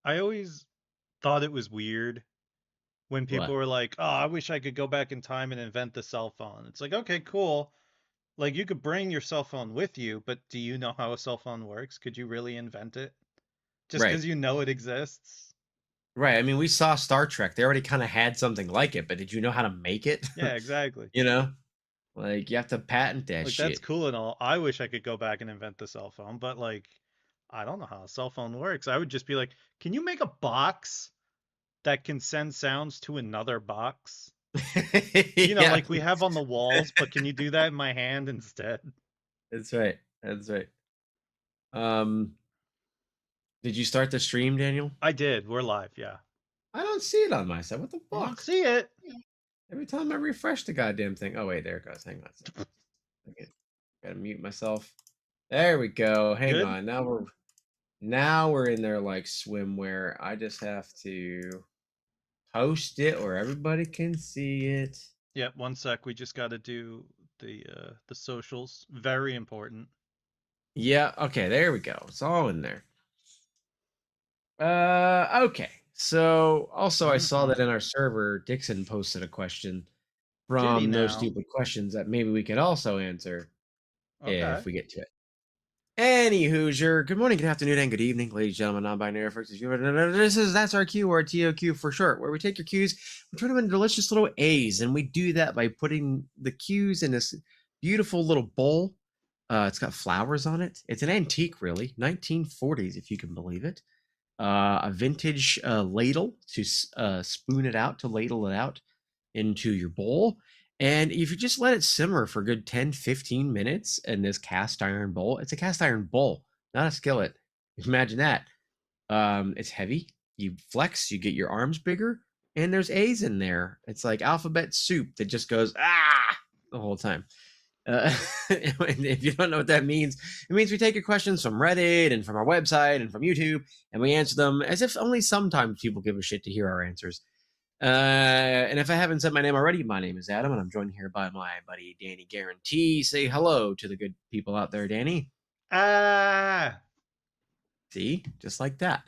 I always thought it was weird when people What? were like, "Oh, I wish I could go back in time and invent the cell phone." It's like, okay, cool. Like you could bring your cell phone with you, but do you know how a cell phone works? Could you really invent it? Just Right. because you know it exists? Right. I mean, we saw Star Trek. They already kind of had something like it, but did you know how to make it? Yeah, exactly. You know? Like you have to patent that Like that's shit. cool and all. I wish I could go back and invent the cell phone, but like I don't know how a cell phone works. I would just be like, "Can you make a box that can send sounds to another box?" Yeah, Like we have on the walls, but can you do that in my hand instead? that's right. That's right. Um, did you start the stream, Daniel? I did. We're live, yeah. I don't see it on my side. What the You don't fuck? see it. Every time I refresh the goddamn thing. Oh wait, there it goes. Hang on a second. Okay. Gotta mute myself. There we go. Hang Good? on. Now we're in there like swimwear. I just have to post it where everybody can see it. Yeah, one sec. We just got to do the socials. Very important. Yeah, okay, there we go. It's all in there. Okay. So also I saw that Mm-mm. in our server, Dixon posted a question Did he from No now? Stupid Questions that maybe we could also answer if Okay. we get to it. Any Hoosier, good morning, good afternoon, and good evening, ladies and gentlemen, non-binary folks. That's our Q or TOQ for short, where we take your Qs, we turn them into delicious little A's, and we do that by putting the Qs in this beautiful little bowl. It's got flowers on it. It's an antique, really, 1940s, if you can believe it. A vintage ladle to spoon it out, to ladle it out into your bowl. And if you just let it simmer for a good 10, 15 minutes in this cast iron bowl, it's a cast iron bowl, not a skillet. Imagine that. It's heavy. You flex, you get your arms bigger, and there's A's in there. It's like alphabet soup that just goes, the whole time. If you don't know what that means, it means we take your questions from Reddit and from our website and from YouTube, and we answer them as if only sometimes people give a shit to hear our answers. And if I haven't said my name already, my name is Adam, and I'm joined here by my buddy Danny Guarantee. Say hello to the good people out there, Danny. Ah, See, just like that.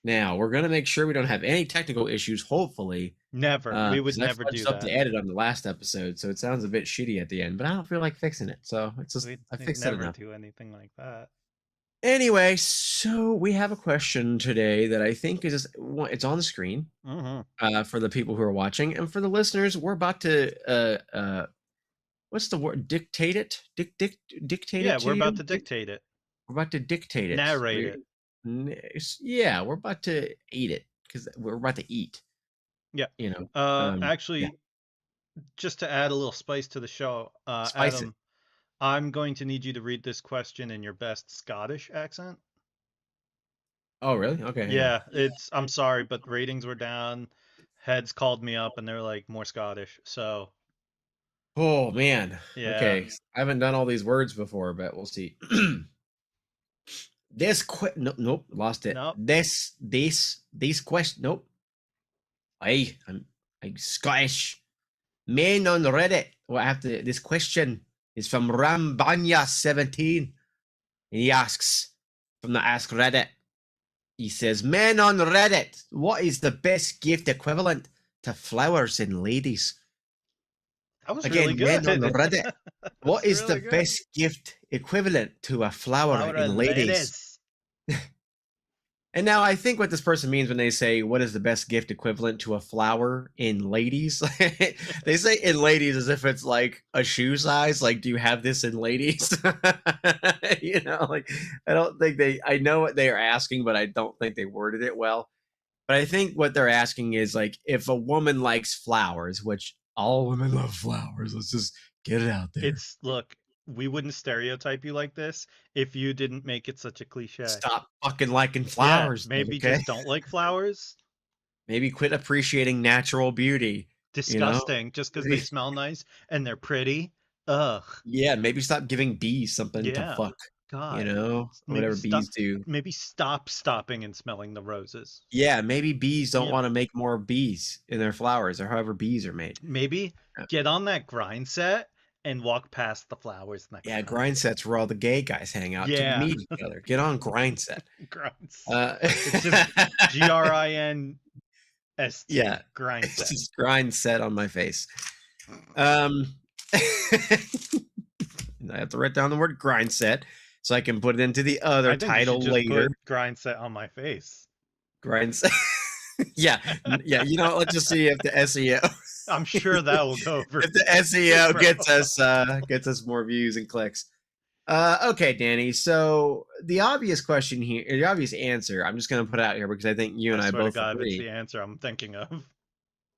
Now we're gonna make sure we don't have any technical issues. Hopefully, never. We would because I never fudged do up that. the edit on the last episode, so it sounds a bit shitty at the end. But I don't feel like fixing it, so it's just We'd I fixed it never enough. do anything like that. Anyway, so we have a question today that I think is it's on the screen Mm-hmm. for the people who are watching, and for the listeners, we're about to what's the word? Dictate it, dictate Yeah, it we're to about you. to dictate it. We're about to dictate it. Narrate it. Yeah, we're about to eat it because we're about to eat. Yeah. You know, yeah, Actually, just to add a little spice to the show, spice it. Adam, I'm going to need you to read this question in your best Scottish accent. Oh, really? Okay, hang on. Yeah, I'm sorry, but ratings were down. Heads called me up and they're like more Scottish. So, Oh man. yeah. Okay, I haven't done all these words before, but we'll see. Nope, lost it. Nope. This question. Nope. I'm Scottish. Men on Reddit. Well, I have to. This question is from Rambanya17. He asks from the Ask Reddit. He says, "Men on Reddit, what is the best gift equivalent to flowers in ladies?" That was really Again, men on good. Reddit, That what was is the really good. best gift equivalent to a flower Flower in and ladies? lettuce. And now I think what this person means when they say, what is the best gift equivalent to a flower in ladies? They say in ladies as if it's like a shoe size. Like, do you have this in ladies? Like, I don't think I know what they are asking, but I don't think they worded it well. But I think what they're asking is like, if a woman likes flowers, which all women love flowers, let's just get it out there. Look, we wouldn't stereotype you like this if you didn't make it such a cliche. Stop fucking liking Yeah, flowers, maybe okay? just don't like flowers. Maybe quit appreciating natural beauty, you know? Disgusting just because they smell nice and they're pretty. Ugh. Yeah, maybe stop giving bees something to Yeah. fuck, God. or Maybe whatever stop bees do. maybe stop stopping and smelling the roses. Yeah, maybe bees don't You know, wanna make more bees in their flowers or however bees are made. maybe get on that grind set and walk past the flowers next Yeah, time. grind sets where all the gay guys hang out to Yeah, meet each other. Get on grind set. grind set. Uh, It's just GRINST yeah, grind it's set. just grind set on my face. I have to write down the word grind set so I can put it into the other I think you should title just later. put grind set on my face. Grind set. Yeah, yeah. You know, let's just see if the SEO I'm sure that will go over. if the SEO gets us more views and clicks. Okay, Danny. So the obvious question here, the obvious answer, I'm just going to put out here because I think you and I swear to both God, it's agree. the answer I'm thinking of.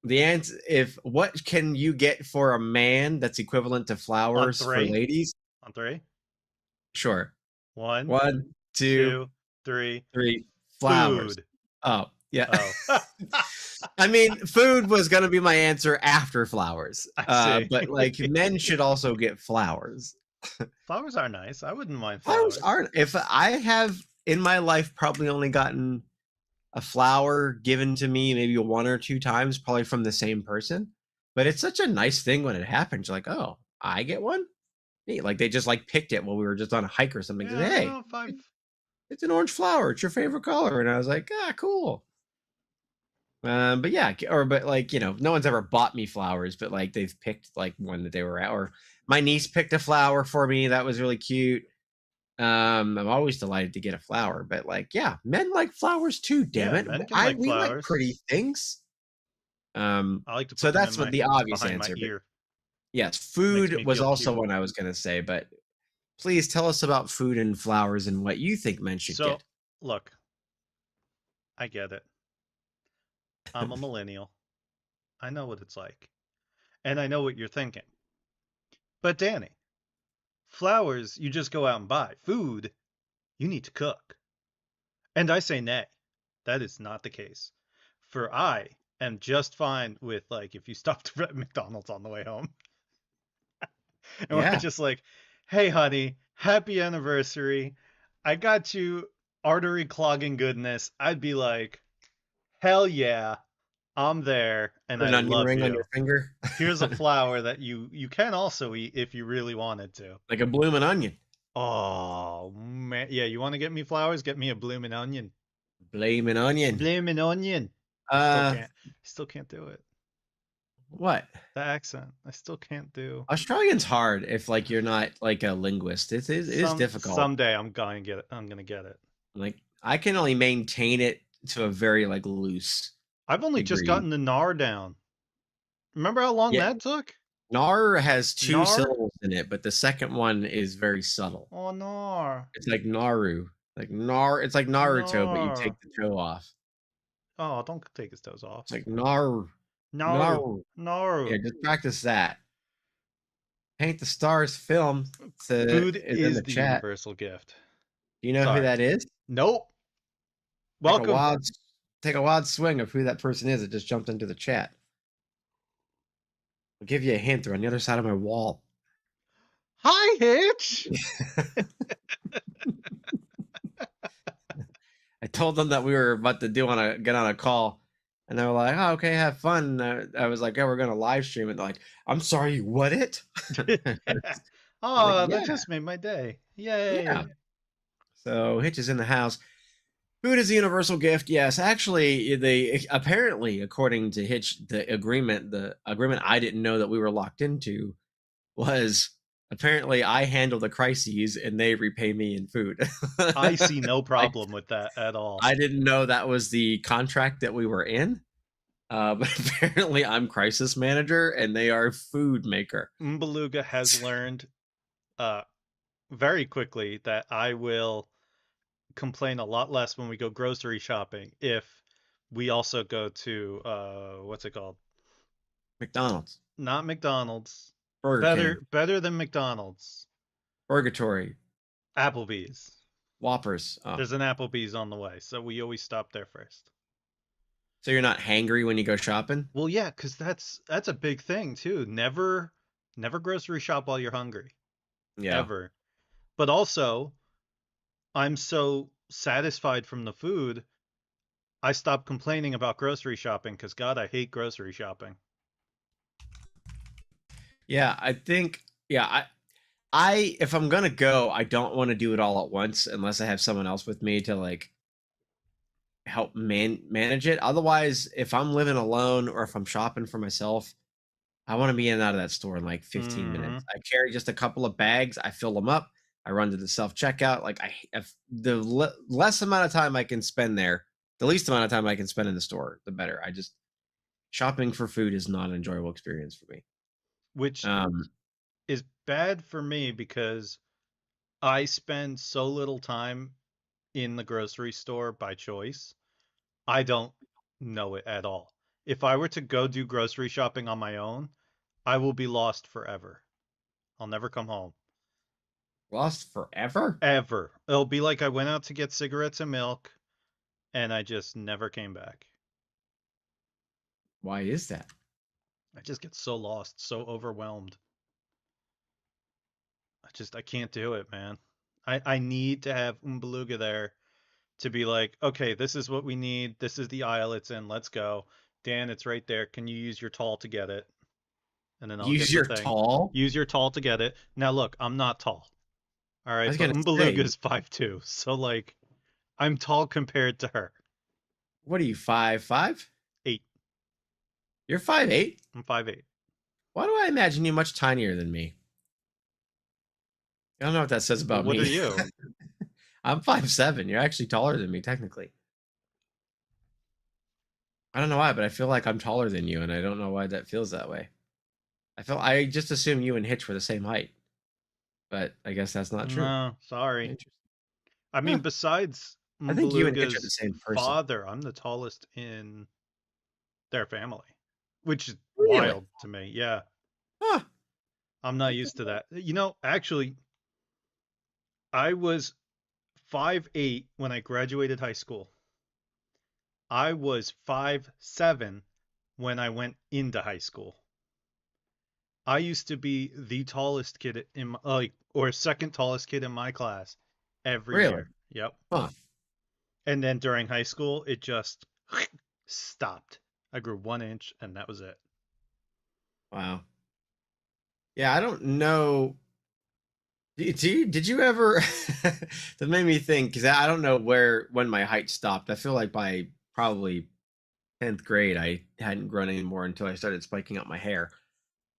The answer, if what can you get for a man that's equivalent to flowers for three? ladies? On three? Sure. One, 1, 2, two, three. 3. Flowers. Food. Oh, yeah. Oh. I mean, food was going to be my answer after flowers. I see. But like men should also get flowers. Flowers are nice. I wouldn't mind Flowers flowers. aren't. If I have in my life probably only gotten a flower given to me maybe 1 or 2 times, probably from the same person. But it's such a nice thing when it happens. You're like, oh, I get one? Neat. Like they just like picked it while we were just on a hike or something. Yeah, Said, I don't hey, know if I've... it's an orange flower. It's your favorite color. And I was like, ah, cool. But yeah, but like, you know, no one's ever bought me flowers, but like they've picked like one that they were at, or my niece picked a flower for me. That was really cute. I'm always delighted to get a flower, but like, yeah, men like flowers too, damn Yeah, it. men can like We like flowers. pretty things. I like to put So them that's in what my the obvious behind answer. my But ear. yes, Makes food me was feel also cute. one I was gonna say, but please tell us about food and flowers and what you think men should get. Look, I get it. I'm a millennial. I know what it's like. And I know what you're thinking. But Danny, flowers you just go out and buy. Food, you need to cook. And I say nay. That is not the case. For I am just fine with like if you stopped at McDonald's on the way home and we're Yeah. just like, hey honey, happy anniversary. I got you artery clogging goodness. I'd be like, hell yeah, I'm there and Put I an onion love ring on your you. finger. Here's a flower that you can also eat if you really wanted to. Like a bloomin' onion. Oh man, yeah, you want to get me flowers? Get me a blooming onion. Bloomin' onion. Blooming onion. Uh, Still can't do it. what? The accent, I still can't do. Australian's hard if like you're not like a linguist. It is difficult. Someday I'm gonna get it. I'm gonna get it. Like I can only maintain it to a very like loose I've only just degree. gotten the gnar down. Remember how long Yeah. that took? Nar has 2 Nar? syllables in it, but the second one is very subtle. Oh, gnar. It's like Naru. Like Nar, it's like Naruto, but you take the toe off. Oh, don't take his toes off. It's like Naru. Naru. Yeah, Naru. just practice that. Paint the Stars film. Food is is in the the chat. universal gift. Do you know Sorry. who that is? Nope. Welcome. Take a wild swing of who that person is that just jumped into the chat. I'll give you a hint. They're on the other side of my wall. Hi, Hitch. I told them that we were about to get on a call, and they were like, "Oh, okay, have fun." I was like, "Yeah, we're gonna live stream it." They're like, "I'm sorry, what it?" Oh, like, that yeah. just made my day. Yay. Yeah. So Hitch is in the house. Food is a universal gift. Yes, actually, apparently, according to Hitch, the agreement I didn't know that we were locked into was apparently I handle the crises and they repay me in food. I see no problem with that at all. I didn't know that was the contract that we were in. But apparently I'm crisis manager and they are food maker. Mbeluga has learned very quickly that I will complain a lot less when we go grocery shopping if we also go to what's it called? McDonald's. Not McDonald's. Burger King. Better than McDonald's. Purgatory. Applebee's. Whoppers. Oh. There's an Applebee's on the way, so we always stop there first. So you're not hangry when you go shopping? Well, yeah, because that's a big thing too. Never grocery shop while you're hungry. Yeah. Ever. But also, I'm so satisfied from the food, I stopped complaining about grocery shopping because God, I hate grocery shopping. Yeah, I think Yeah, I if I'm gonna go, I don't want to do it all at once unless I have someone else with me to like help manage it. Otherwise, if I'm living alone or if I'm shopping for myself, I want to be in and out of that store in like 15 Hmm. minutes. I carry just a couple of bags, I fill them up, I run to the self checkout. Like if the less amount of time I can spend there, the least amount of time I can spend in the store, the better. I just shopping for food is not an enjoyable experience for me. Which Um, is bad for me because I spend so little time in the grocery store by choice. I don't know it at all. If I were to go do grocery shopping on my own, I will be lost forever. I'll never come home. lost forever? Ever. It'll be like I went out to get cigarettes and milk and I just never came back. Why is that? I just get so lost, so overwhelmed. I can't do it, man. I need to have Umbeluga there to be like, okay, this is what we need. This is the aisle it's in. Let's go. Dan, it's right there. Can you use your tall to get it? And then I'll Use get the your thing. tall? Use your tall to get it. Now look, I'm not tall. All I right, was but gonna say, Umbeluga's 5'2", so like I'm tall compared to her. what are you, 5'5"? 8. You're 5'8"? I'm 5'8". Why do I imagine you much tinier than me? I don't know what that says Well, about what are me. you? I'm 5'7". You're actually taller than me, technically. I don't know why, but I feel like I'm taller than you, and I don't know why that feels that way. I just assume you and Hitch were the same height, but I guess that's not true. No, sorry. Interesting. I Huh. mean, besides I think you and Hitch are the Umbeluga's same person. father, I'm the tallest in their family, which is Really? wild to me. Yeah, Huh. I'm not used to that. Actually, I was 5'8" when I graduated high school. I was 5'7" when I went into high school. I used to be the tallest kid in my, like, or second tallest kid in my class every Really? year. Yep. Huh. And then during high school, it just stopped. I grew 1 inch, and that was it. Wow. Yeah, I don't know. Did you ever? That made me think because I don't know when my height stopped. I feel like by probably 10th grade, I hadn't grown anymore until I started spiking up my hair.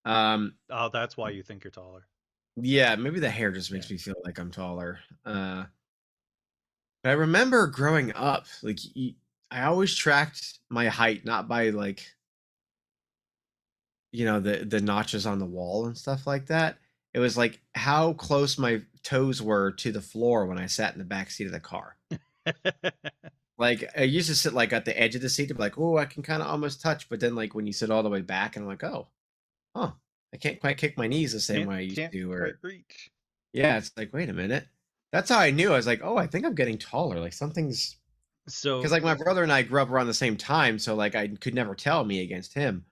Um, Oh, that's why you think you're taller. yeah, maybe the hair just Yeah. makes me feel like I'm taller. But I remember growing up, like I always tracked my height not by like the notches on the wall and stuff like that. It was like how close my toes were to the floor when I sat in the back seat of the car. Like I used to sit like at the edge of the seat to be like, oh, I can kind of almost touch, but then like when you sit all the way back, and I'm like, oh, huh, I can't quite kick my knees the same can't way I used can't to. quite Or reach. yeah, it's like, wait a minute. That's how I knew. I was like, oh, I think I'm getting taller. Like something's because So like my brother and I grew up around the same time, so like I could never tell me against him.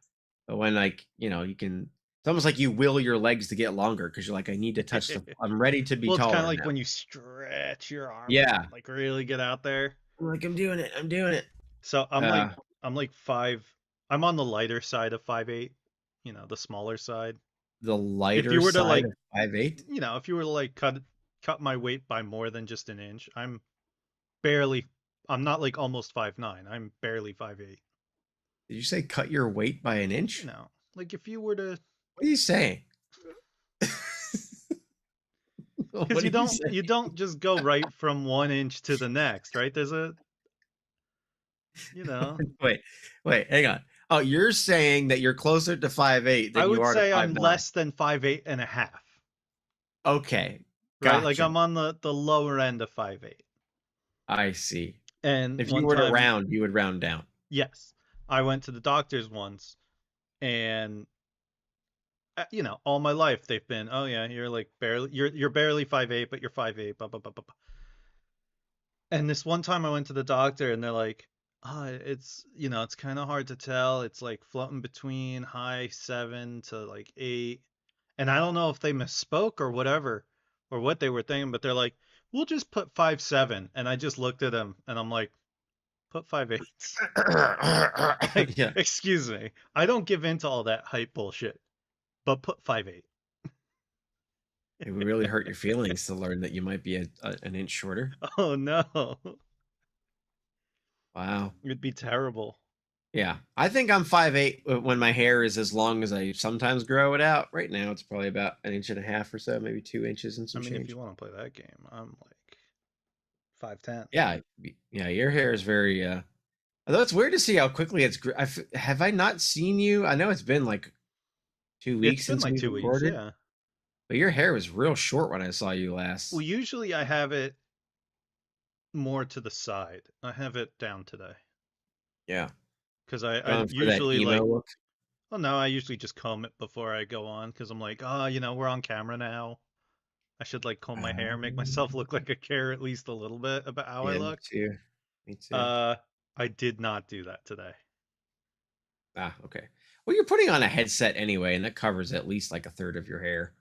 But when like you can, it's almost like you will your legs to get longer because you're like, I need to touch the. I'm ready to be well, it's kind of taller like now. when you stretch your arms Yeah, and like really get out there. I'm like, I'm doing it. I'm doing it. So Uh, I'm like 5. I'm on the lighter side of 5'8", the smaller side. the If lighter you were to side like, of 5'8". if you were to like cut my weight by more than just an inch, barely I'm not like almost 5'9". I'm barely 5'8". Did you say cut your weight by an inch? Like if you were to, What are you saying? because What are you saying? you don't just go right from 1 inch to the next, right? There's a, you know, Wait, wait, hang on. Oh, you're saying that you're closer to 5'8" I than you would are to say I'm 5'9". less than 5'8" and a half, Okay, right? Like gotcha. I'm on the lower end of 5'8". I see. And If you one were to time, round, you would round down. yes, I went to the doctor's once, and all my life they've been, oh yeah, you're like you're barely 5'8", but you're 5'8", blah, blah, blah, blah, blah. And this one time I went to the doctor and they're like, it's kind of hard to tell. It's like floating between high 7 to like 8. And I don't know if they misspoke or whatever, or what they were thinking, but they're like, we'll just put 5'7". And I just looked at them and I'm like, put 5'8". Like, Yeah. excuse me. I don't give into all that hype bullshit, but put 5'8". It would really hurt your feelings to learn that you might be an inch shorter. Oh no. Wow. It'd be terrible. Yeah, I think I'm 5'8" when my hair is as long as I sometimes grow it out. Right now, it's probably about an inch and a half or so, maybe 2 inches and I some mean, if you change. want to play that game, I'm like 5'10". Yeah, yeah, your hair is very. Although it's weird to see how quickly it's. Have I not seen you? I know it's been like two It's weeks been since like we 2 weeks, recorded, yeah. but your hair was real short when I saw you Well, last. usually I have it more to the side. I have it down today Yeah, because I going for that usually emo like, look. well, no, I usually just comb it before I go on because I'm like, oh, we're on camera now. I should like comb my hair, make myself Um, look like I care at least a little bit about how I yeah, me look. too. Me too. Uh, I did not do that today. Ah, okay. Well, you're putting on a headset anyway, and that covers at least like a third of your hair,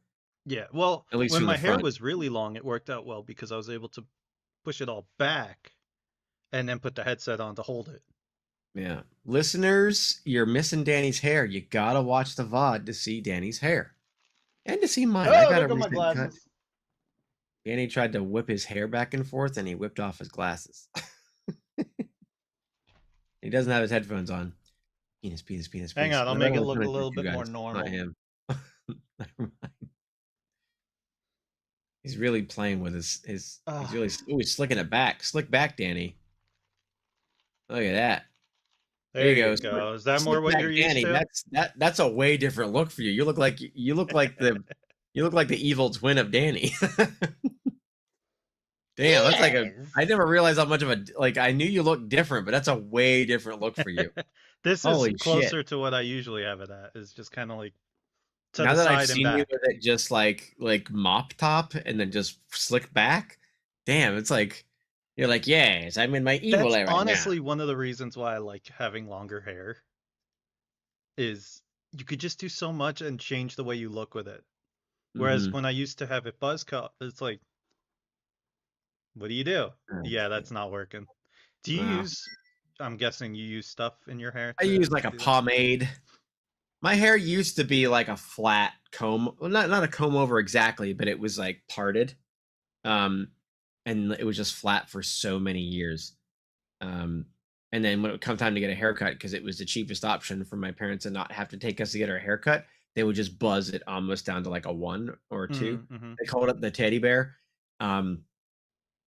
Yeah, well, at least when from the my hair front. was really long, it worked out well because I was able to push it all back and then put the headset on to hold it. Yeah. Listeners, you're missing Danny's hair. You gotta watch the VOD to see Danny's hair. And to see mine. I Oh, got there a go my recent cut. glasses. Danny tried to whip his hair back and forth and he whipped off his glasses. He doesn't have his headphones on. Penis, penis, penis, Hang penis. on, I'll No, that make it only look a counted for little two bit more guys, not normal. him. Never mind. He's really playing with he's Ah, really he's slicking it back. Slick back, Danny. Look at that. There there you you go. go. Is that more Slick what back you're used Danny. to? That's a way different look for you. You look like the evil twin of Danny. Damn, that's like a Yes. I never realized how much of a like I knew you looked different, but that's a way different look for you. This is Holy shit. closer to what I usually have it at. Is just kind of like to Now the that I've side and seen you back. with it just like mop top and then just slick back, damn, it's like you're like, yes, I'm in my evil That's era now. honestly one of the reasons why I like having longer hair is you could just do so much and change the way you look with it. Whereas Mm-hmm. when I used to have it buzz cut, it's like, what do you do? Yeah, Okay. that's not working. Do you Wow. use, I'm guessing you use stuff in your hair I to use like a do that? pomade. My hair used to be like a flat comb, well, not a comb over exactly, but it was like parted. Um, and it was just flat for so many years. Um, and then when it would come time to get a haircut, because it was the cheapest option for my parents to not have to take us to get our haircut, they would just buzz it almost down to like a 1 or 2. Mm-hmm. They called it the teddy bear. Um,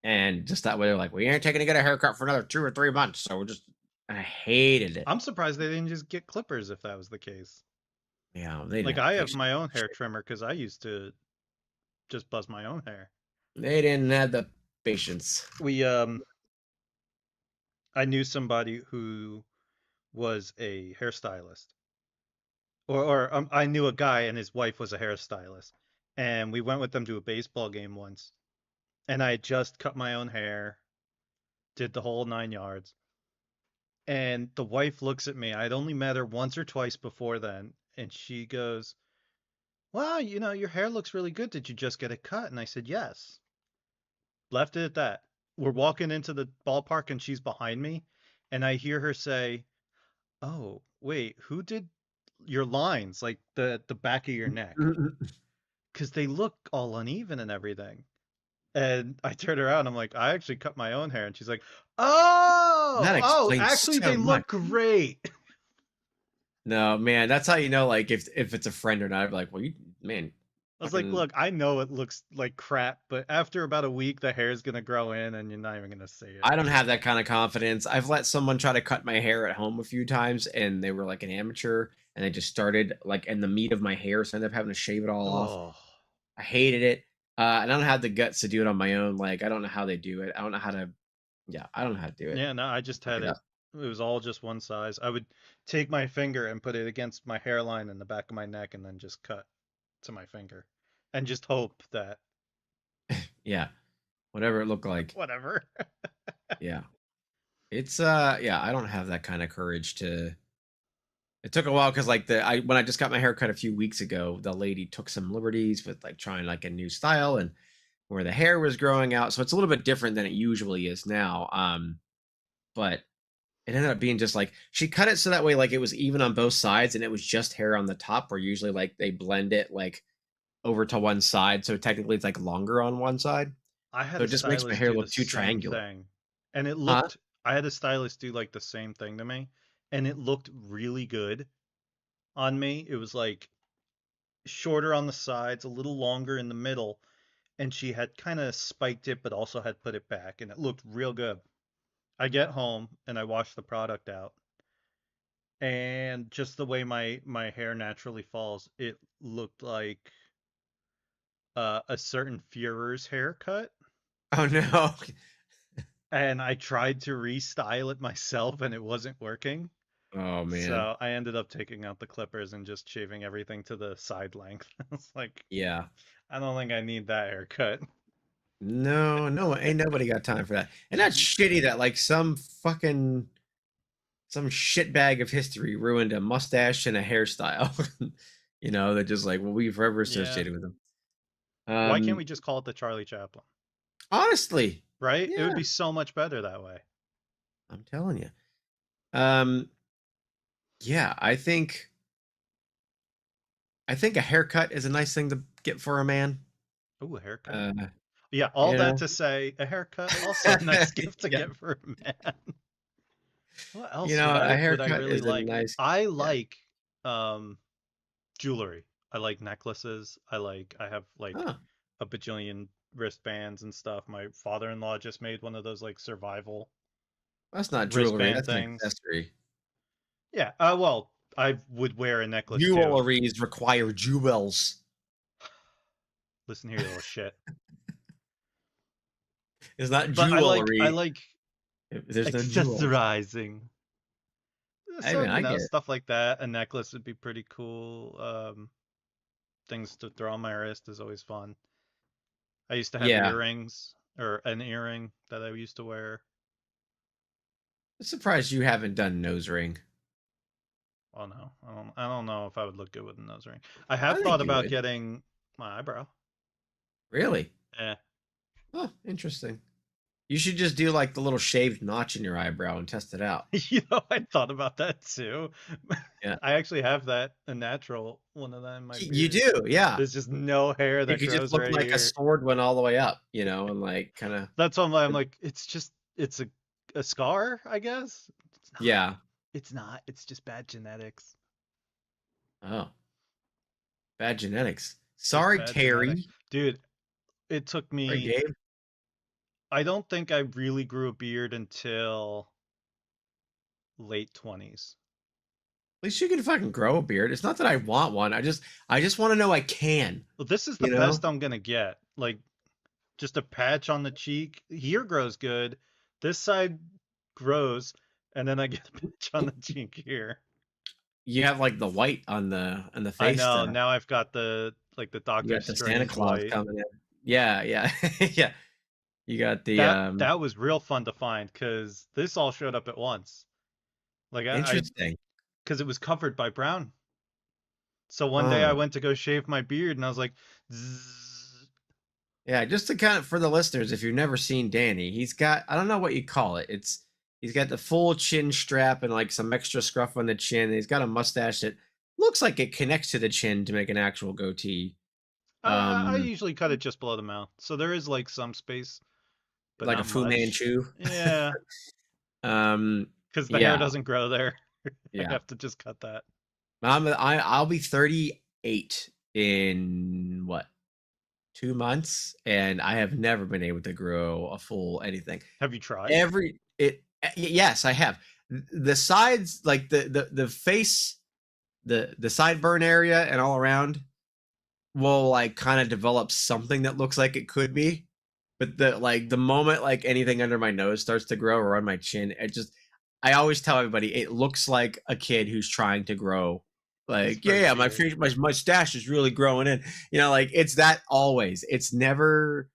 and just that way they're like, we ain't taking to get a haircut for another 2 or 3 months. So I hated it. I'm surprised they didn't just get clippers if that was the case. Yeah, they didn't Like have the I have patience. my own hair trimmer because I used to just buzz my own hair. They didn't have the patience. We I knew somebody who was a hairstylist, or I knew a guy and his wife was a hairstylist, and we went with them to a baseball game once, and I had just cut my own hair, did the whole 9 yards, and the wife looks at me. I'd only met her once or twice before then, and she goes, "Wow, your hair looks really good. Did you just get it cut?" And I said, "Yes." Left it at that. We're walking into the ballpark and she's behind me, and I hear her say, "Oh, wait, who did your lines, like the back of your neck? Because they look all uneven and everything." And I turned around, I'm like, "I actually cut my own hair." And she's like, That "Oh, explains actually so they much. look great." No, man, that's how you know, like, if it's a friend or not. I'd be like, well, you, man, I was like, fucking. "Look, I know it looks like crap, but after about a week the hair's gonna grow in and you're not even gonna see it." I don't have that kind of confidence. I've let someone try to cut my hair at home a few times, and they were like an amateur, and they just started like in the meat of my hair, so I ended up having to shave it all off. Oh. I hated it, and I don't have the guts to do it on my own. Like, I don't know how they do it. I don't know how to. Yeah, I don't know how to do it. Yeah, no, I just Look had it it. up. It was all just one size. I would take my finger and put it against my hairline in the back of my neck and then just cut to my finger and just hope that Yeah, whatever it looked like. whatever. Yeah, it's yeah. I don't have that kind of courage to. It took a while because like when I just got my hair cut a few weeks ago, the lady took some liberties with like trying like a new style and where the hair was growing out. So it's a little bit different than it usually is now. But it ended up being just like she cut it so that way like it was even on both sides and it was just hair on the top where usually like they blend it like over to one side, so technically it's like longer on one side. I had So a it just makes my stylist hair do the look too same triangular. thing, and it Huh? looked I had a stylist do, like, the same thing to me, and it looked really good on me. It was, like, shorter on the sides, a little longer in the middle, and she had kinda spiked it, but also had put it back, and it looked real good. I get home, and I wash the product out, and just the way my hair naturally falls, it looked like, a certain Führer's haircut. Oh no. And I tried to restyle it myself and it wasn't working. Oh man. So I ended up taking out the clippers and just shaving everything to the side length. It's like, Yeah. I don't think I need that haircut. No, no, ain't nobody got time for that. And that's shitty that like some shitbag of history ruined a mustache and a hairstyle. They're just like, well, we forever Yeah. associated with them. Why can't Um, we just call it the Charlie Chaplin? honestly, Right? It yeah, would be so much better that way. I'm telling you. Um, yeah, I think a haircut is a nice thing to get for a man. Ooh, a haircut. Uh, Yeah, all you that know, to say, a haircut also a nice gift to yeah, get for a man. What else a would I haircut really is a like? nice, I yeah. like um jewelry. I like necklaces. I have like Huh, a bajillion wristbands and stuff. My father-in-law just made one of those like survival that's not jewelry. wristband That's an things. accessory. Yeah, well, I would wear a necklace too. Jewelries require jewels. Listen here, you little shit. It's not But I jewelry like if there's no jewels. accessorizing. I So, mean, I get it. stuff like that. A necklace would be pretty cool. Things to throw on my wrist is always fun. I used to have Yeah, earrings or an earring that I used to wear. I'm surprised you haven't done nose ring. Oh no, I don't know if I would look good with a nose ring. I I have think thought you about would. getting my eyebrow. Really? Eh. Oh, interesting. You should just do like the little shaved notch in your eyebrow and test it out. I thought about that too. Yeah. I actually have that, a natural one of that in my You beard. do, yeah. There's just no hair You that could just grows look right like a here. sword went all the way up, and like kind of. That's why I'm like, it's a scar, I guess. It's not. Yeah. It's not. It's just bad genetics. Oh, bad genetics. Just Sorry, bad genetics. Terry. Dude, it took Sorry, me Gabe. At I don't think I really grew a beard until late 20s. least you can fucking grow a beard. It's not that I want one. I just want to know I can. Well, this is the You know? best I'm gonna get. Like just a patch on the cheek. Here grows good. This side grows, and then I get a patch on the cheek here. You have like the white on the I face. know. Now I've got the like the You Doctor got the Santa Strange Claus white. coming in. Yeah, yeah, yeah. You got the That was real fun to find because this all showed up at once. Like interesting. because it was covered by brown. So one day I Oh, went to go shave my beard, and I was like, Zzz. yeah. Just to kind of for the listeners, if you've never seen Danny, he's got I don't know what you call it. He's got the full chin strap and like some extra scruff on the chin. And he's got a mustache that looks like it connects to the chin to make an actual goatee. I Um, usually cut it just below the mouth, so there is like some space, but like a not Fu much. Manchu. Yeah, because the hair Yeah, doesn't grow there. I yeah. have to just cut that. I'll be 38 in what 2 months, and I have never been able to grow a full anything. Have you tried? Every it yes, I have. The sides, like the face, the sideburn area and all around will like kind of develop something that looks like it could be. But the moment like anything under my nose starts to grow or on my chin, I always tell everybody it looks like a kid who's trying to grow. It's Like, yeah, very yeah, cute. my mustache is really growing in. Like it's that always. It's never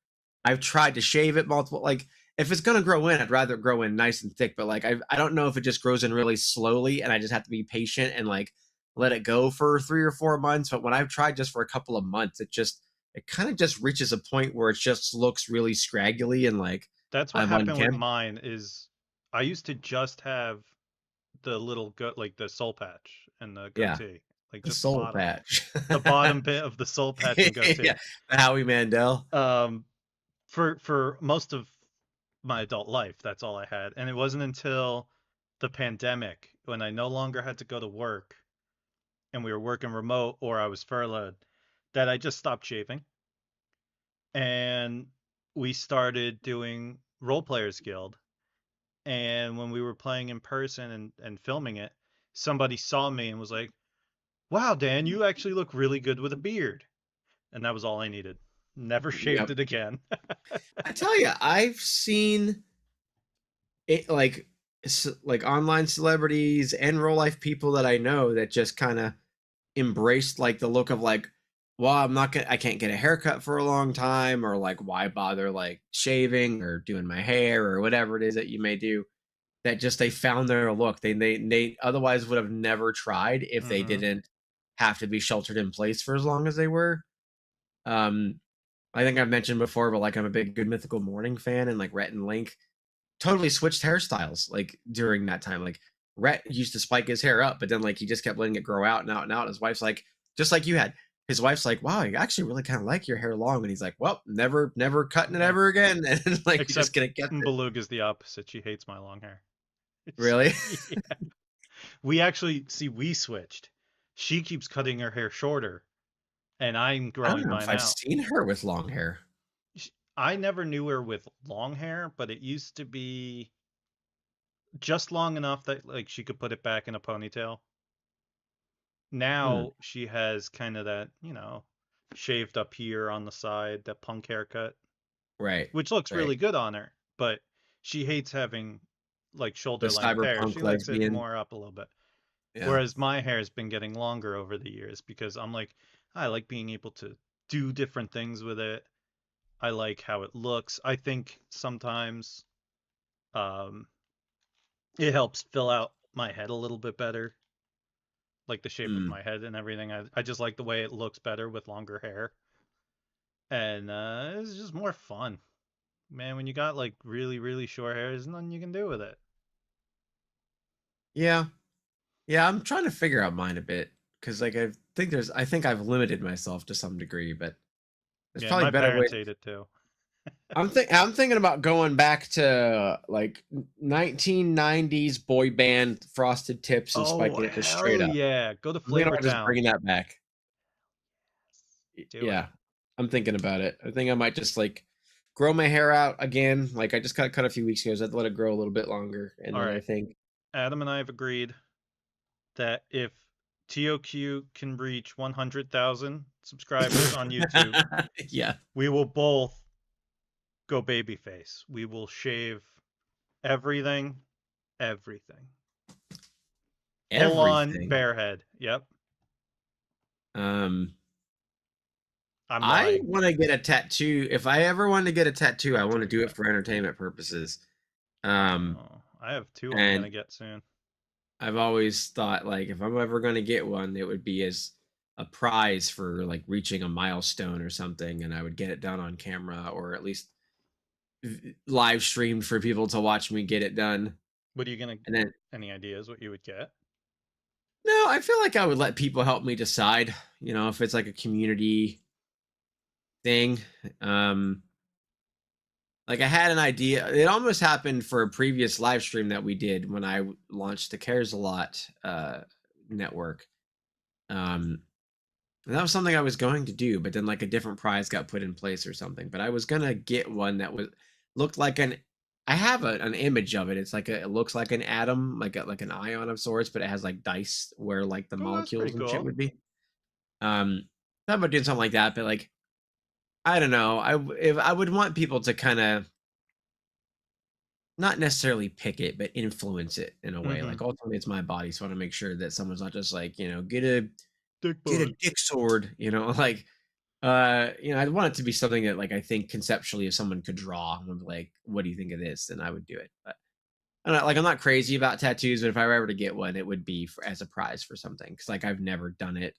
I've tried to shave it multiple like if it's gonna grow in, I'd rather it grow in nice and thick. But like I don't know if it just grows in really slowly and I just have to be patient and like let it go for 3 or 4 months. But when I've tried just for a couple of months, it kind of just reaches a point where it just looks really scraggly and like That's what I'm happened with unkempt. mine. Is I used to just have the little goat, like the soul patch and the Yeah. goatee. like The just soul patch. the bottom bit of the soul patch and Yeah, goatee. the Howie Mandel. Um, for most of my adult life, that's all I had, and it wasn't until the pandemic when I no longer had to go to work and we were working remote or I was furloughed that I just stopped shaving, and we started doing Role Players Guild. And when we were playing in person and filming it, somebody saw me and was like, "Wow, Dan, you actually look really good with a beard." And that was all I needed. Never shaved Yep. it again. I tell you, I've seen it like online celebrities and real life people that I know that just kind of embraced like the look of like, well, I can't get a haircut for a long time, or like, why bother like shaving or doing my hair or whatever it is that you may do. That just they found their look. They otherwise would have never tried if they Mhm. didn't have to be sheltered in place for as long as they were. Um, I think I've mentioned before, but like I'm a big Good Mythical Morning fan, and like Rhett and Link totally switched hairstyles like during that time. Like Rhett used to spike his hair up, but then like he just kept letting it grow out and out and out. His wife's like, just like you had. His wife's like, "Wow, I actually really kind of like your hair long," and he's like, "Well, never cutting it Yeah. ever again." And like he just Except gonna kept it. Beluga's the opposite. She hates my long hair. Really? Yeah. We actually see we switched. She keeps cutting her hair shorter, and I'm I don't growing know if mine I've out. seen her with long hair. I never knew her with long hair, but it used to be just long enough that like she could put it back in a ponytail. Hmm. Now she has kind of that, shaved up here on the side, that punk haircut, Right. which looks Right. really good on her, but she hates having like The shoulder length hair. cyberpunk She likes it lesbian. more up a little bit. Yeah. Whereas my hair has been getting longer over the years because I'm like, I like being able to do different things with it. I like how it looks. I think sometimes um, it helps fill out my head a little bit better, like the shape of Hmm. my head and everything. I just like the way it looks better with longer hair. And it's just more fun. Man, when you got like really, really short hair, there's nothing you can do with it. Yeah. Yeah. I'm trying to figure out mine a bit because, like, I think I've limited myself to some degree, but there's Yeah, probably my better parents ways. hate it too. I'm thinking about going back to like 1990s boy band frosted tips and Oh, spiking it just straight hell up. yeah. Go to I'm thinking Flavor about just Town. bringing that back. Do it. Yeah, I'm thinking about it. I think I might just like grow my hair out again. Like I just cut a few weeks ago. So I'd let it grow a little bit longer, and All then I right. think Adam and I have agreed that if TOQ can reach 100,000 subscribers on YouTube, yeah, we will both go babyface. We will shave everything, everything. Full on everything. bare head. Yep. Um, I'm I lying. want to get a tattoo. If I ever want to get a tattoo, I Don't want do to do it that. for entertainment purposes. Um, Oh, I have two I'm and gonna get soon. I've always thought like if I'm ever going to get one, it would be as a prize for like reaching a milestone or something, and I would get it done on camera or at least live streamed for people to watch me get it done. What are you gonna? And then Any ideas what you would get? no, I feel like I would let people help me decide. You know, if it's like a community thing. Um, like I had an idea. It almost happened for a previous live stream that we did when I launched the Cares a Lot network. Um, And that was something I was going to do, but then like a different prize got put in place or something. But I was gonna get one that was looked like an. I have an image of it. It's like it looks like an atom, like an ion of sorts, but it has like dice where like the Oh, that's pretty molecules and shit cool. would be. Thought about doing something like that, but like I don't know. If I would want people to kind of not necessarily pick it, but influence it in a way. Mm-hmm. Like ultimately, it's my body, so I want to make sure that someone's not just like Dick get a boy. dick sword, like I'd want it to be something that like I think conceptually if someone could draw and would be like, what do you think of this? Then I would do it. But I'm not crazy about tattoos, but if I were ever to get one, it would be as a prize for something. Cause like I've never done it.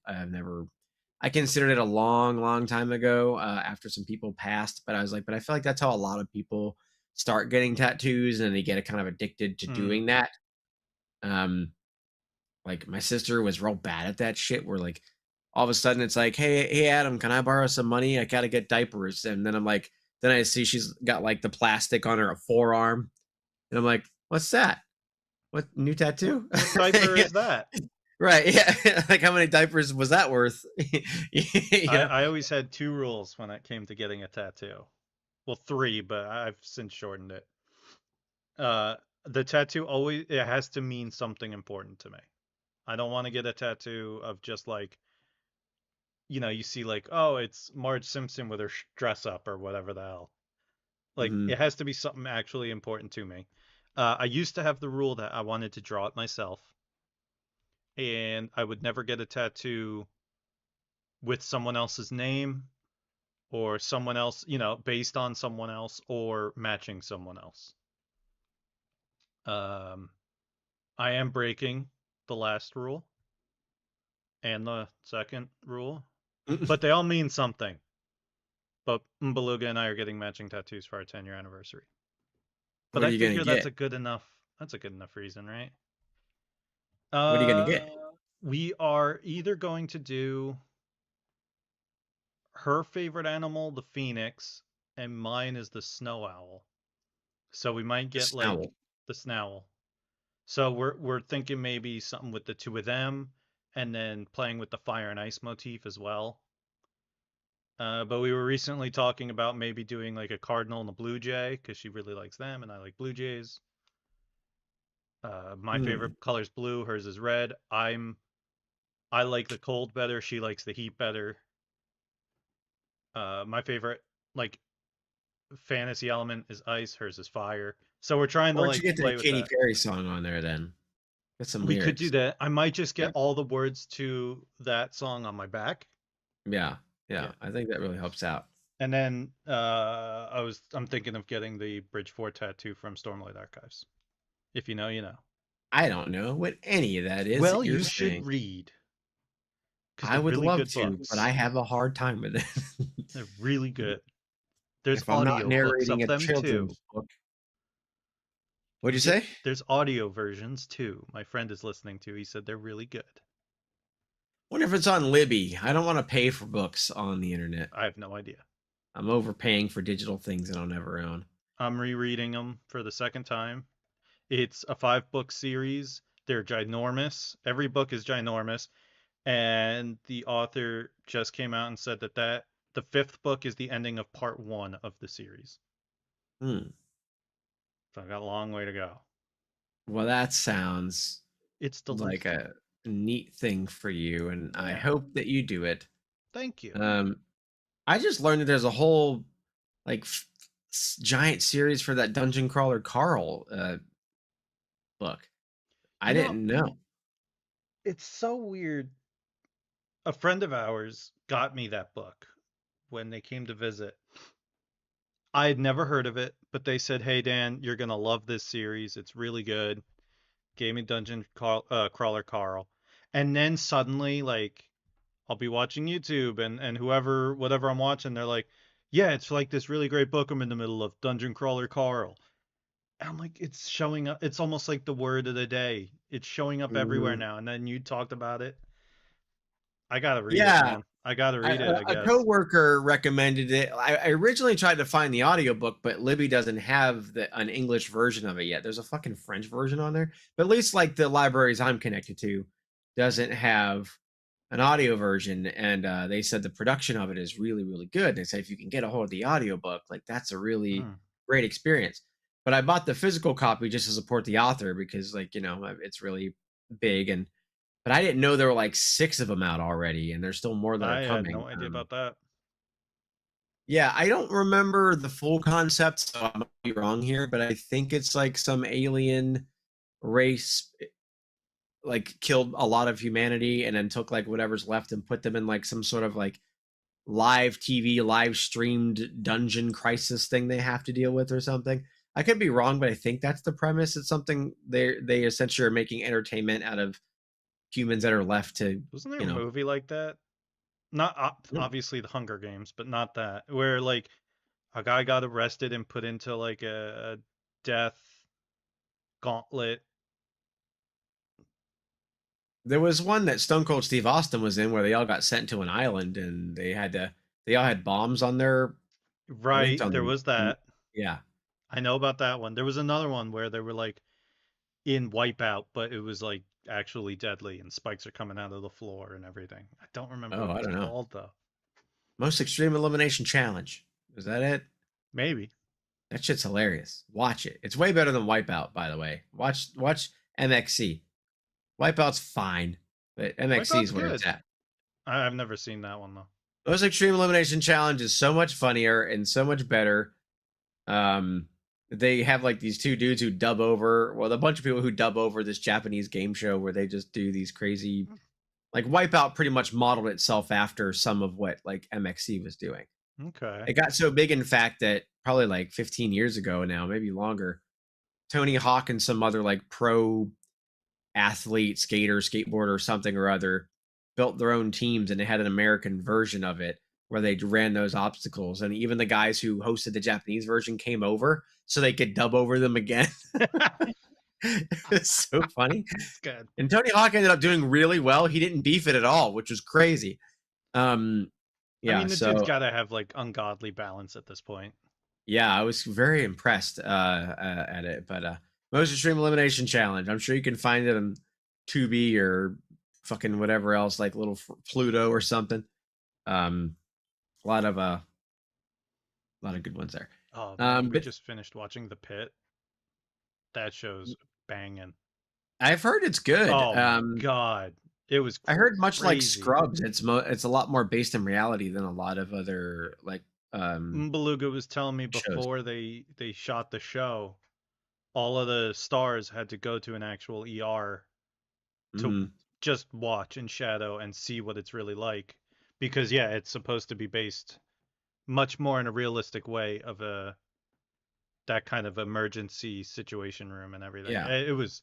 I considered it a long, long time ago, after some people passed, but I was like, but I feel like that's how a lot of people start getting tattoos and they get kind of addicted to Mm. doing that. Um, like my sister was real bad at that shit. Where like all of a sudden it's like, hey Adam, can I borrow some money? I gotta get diapers, and then I'm like, then I see she's got like the plastic on her forearm, and I'm like, what's that? What new tattoo? What diaper Yeah, is that? right. Yeah. Like how many diapers was that worth? I, Yeah. I always had two rules when it came to getting a tattoo. Well, three, but I've since shortened it. Uh, the tattoo always it has to mean something important to me. I don't want to get a tattoo of just like, you see like, oh, it's Marge Simpson with her dress up or whatever the hell. Like Hmm. it has to be something actually important to me. I used to have the rule that I wanted to draw it myself, and I would never get a tattoo with someone else's name or someone else, based on someone else or matching someone else. Um, I am breaking the last rule and the second rule, but they all mean something. But Mbaluga and I are getting matching tattoos for our 10-year anniversary. But What are I you gonna figure that's get? a good enough reason, right? What are you gonna Uh, get? we are either going to do her favorite animal, the phoenix, and mine is the snow owl. So we might The get like snowl. the snowl. So we're thinking maybe something with the two of them, and then playing with the fire and ice motif as well. But we were recently talking about maybe doing like a cardinal and a blue jay because she really likes them, and I like blue jays. My Hmm. favorite color is blue. Hers is red. I like the cold better. She likes the heat better. My favorite like fantasy element is ice. Hers is fire. So we're trying to Why don't you like get that play with Katy that. Perry song on there then? Get some We could do lyrics. that. I might just Yeah. get all the words to that song on my back. Yeah. Yeah. Yeah. I think that really helps out. And then I'm thinking of getting the Bridgeport tattoo from Stormlight Archives. If you know, you know. I don't know what any of that is that Well, you're you should saying. read because I they're would really love good to, but I books. have a hard time with it. They're really good. There's If I'm not audio books narrating of a them too. children's book. What'd you Yeah, say? there's audio versions too. My friend is listening to. He said they're really good. Wonder if it's on Libby. I don't want to pay for books on the internet. I have no idea. I'm overpaying for digital things that I'll never own. I'm rereading them for the second time. It's a 5-book series. They're ginormous. Every book is ginormous. And the author just came out and said that the 5th book is the ending of part 1 of the series. Hmm. So I got a long way to go. Well, that sounds It's like delightful. a neat thing for you, and I Yeah. hope that you do it. Thank you. Um, I just learned that there's a whole like giant series for that Dungeon Crawler Carl book. I You know, didn't know. it's so weird. A friend of ours got me that book when they came to visit. I had never heard of it, but they said, "Hey Dan, you're gonna love this series. It's really good." Gave me Crawler Carl, and then suddenly, like, I'll be watching YouTube, and whatever I'm watching, they're like, "Yeah, it's like this really great book I'm in the middle of, Dungeon Crawler Carl." And I'm like, it's showing up. It's almost like the word of the day. It's showing up everywhere Mhm. now. And then you talked about it. I gotta read it, Yeah, man. I gotta I, read it, I a guess. coworker recommended it. I originally tried to find the audiobook, but Libby doesn't have an English version of it yet. There's a fucking French version on there, but at least like the libraries I'm connected to doesn't have an audio version, and they said the production of it is really really good. They said if you can get a hold of the audiobook, like that's a really Mm. great experience. But I bought the physical copy just to support the author because like it's really big, and but I didn't know there were like 6 of them out already, and there's still more that are I had coming. no idea about that. Yeah, I don't remember the full concept, so I might be wrong here, but I think it's like some alien race like killed a lot of humanity and then took like whatever's left and put them in like some sort of like live TV, live streamed dungeon crisis thing they have to deal with or something. I could be wrong, but I think that's the premise. It's something they essentially are making entertainment out of humans that are left to, Wasn't there you a know. movie like that? Not obviously the Hunger Games, but not that. Where like a guy got arrested and put into like a death gauntlet. There was one that Stone Cold Steve Austin was in where they all got sent to an island and they all had bombs on their linked Right, on there them. was that. Yeah. I know about that one. There was another one where they were like in Wipeout, but it was like actually deadly and spikes are coming out of the floor and everything. I don't remember Oh, what it I was don't know. called though. Most Extreme Elimination Challenge. Is that it? Maybe. That shit's hilarious. Watch it. It's way better than Wipeout, by the way. Watch MXC. Wipeout's fine, but MXC Wipeout's is where it's good. at. I've never seen that one though. Most Extreme Elimination Challenge is so much funnier and so much better. Um, they have like these two dudes who dub over, well, a bunch of people who dub over this Japanese game show where they just do these crazy, like Wipeout pretty much modeled itself after some of what like MXC was doing. Okay. It got so big, in fact, that probably like 15 years ago now, maybe longer, Tony Hawk and some other like pro athlete, skater, skateboarder, something or other, built their own teams and they had an American version of it where they ran those obstacles. And even the guys who hosted the Japanese version came over so they could dub over them again. It's so funny. It's good. And Tony Hawk ended up doing really well. He didn't beef it at all, which was crazy. Um, I yeah, mean, the dude's so got to have like ungodly balance at this point. yeah, I was very impressed at it. But most extreme elimination challenge. I'm sure you can find it on Tubi or fucking whatever else, like little Pluto or something. Um, a lot of good ones there. Oh man, we But just finished watching The Pit. That show's banging. I've heard it's good. Oh my god, it was I heard much like crazy. Scrubs, it's a lot more based in reality than a lot of other like Beluga was telling me shows. before they shot the show, all of the stars had to go to an actual ER to Mhm. just watch in shadow and see what it's really like, because yeah, it's supposed to be based much more in a realistic way of a that kind of emergency situation room and everything. Yeah. It was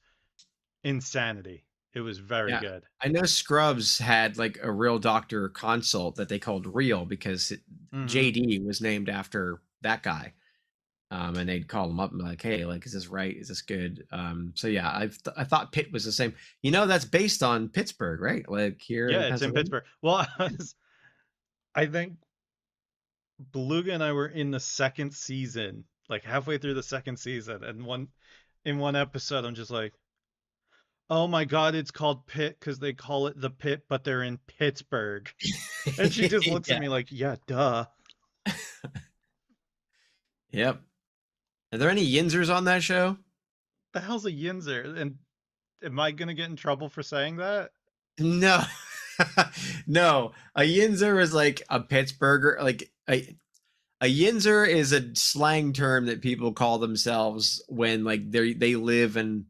insanity. It was very Yeah. good. I know Scrubs had like a real doctor consult that they called Real because Hmm. JD was named after that guy. And they'd call him up and be like, "Hey, like, is this right? Is this good?" So yeah, I thought Pitt was the same. You know, that's based on Pittsburgh, right? Like here Yeah, in it's in Pennsylvania. Pittsburgh. Well, I think Beluga and I were in the second season, like halfway through the second season, and in one episode, I'm just like, "Oh my god, it's called Pit because they call it the Pit, but they're in Pittsburgh." And she just looks at Yeah. me like, "Yeah, duh." Yep. Are there any Yinzers on that show? The hell's a Yinzer? And am I gonna get in trouble for saying that? No. No. A Yinzer is like a Pittsburgher. Like a Yinzer is a slang term that people call themselves when like they live in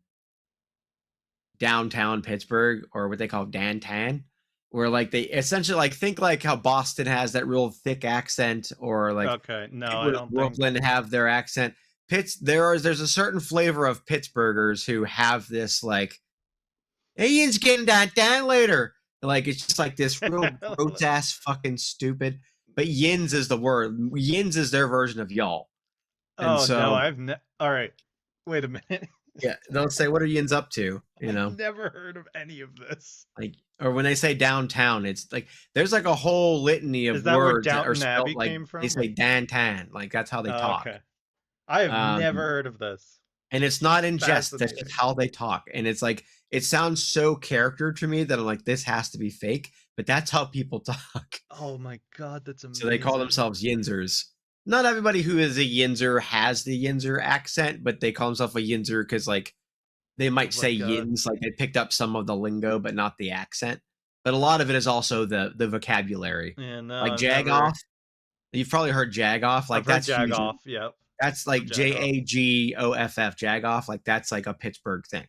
downtown Pittsburgh or what they call downtown, where like they essentially like think like how Boston has that real thick accent, or like Okay, no, people I in don't think. Brooklyn have their accent. There's a certain flavor of Pittsburghers who have this like, hey, Ian's getting that down later. Like it's just like this real gross ass fucking stupid. But yins is the word. Yins is their version of y'all. And Oh no, so all right. Wait a minute. yeah, they'll say, "What are yins up to?" You I've know, never heard of any of this. like, or when they say downtown, it's like there's like a whole litany Is of that where words that are Downton spelt Abbey like came they from? say Like, downtown. Like that's how they oh, talk. okay. I have Um, never heard of this. and it's not in jest. That's just Fascinating. how they talk. And it's like it sounds so character to me that I'm like, this has to be fake. But that's how people talk. Oh my god, that's So they call amazing. themselves Yinzers. Not everybody who is a Yinzer has the Yinzer accent, but they call themselves a Yinzer because like they Oh might my say god. yins, like they picked up some of the lingo, but not the accent. But a lot of it is also the vocabulary. Yeah, no, Like I've never. Jagoff, you've probably heard Jagoff. I've Like heard that's usually Jagoff. Yep, that's love like Jagoff. Jagoff, Jagoff. Like that's like a Pittsburgh thing.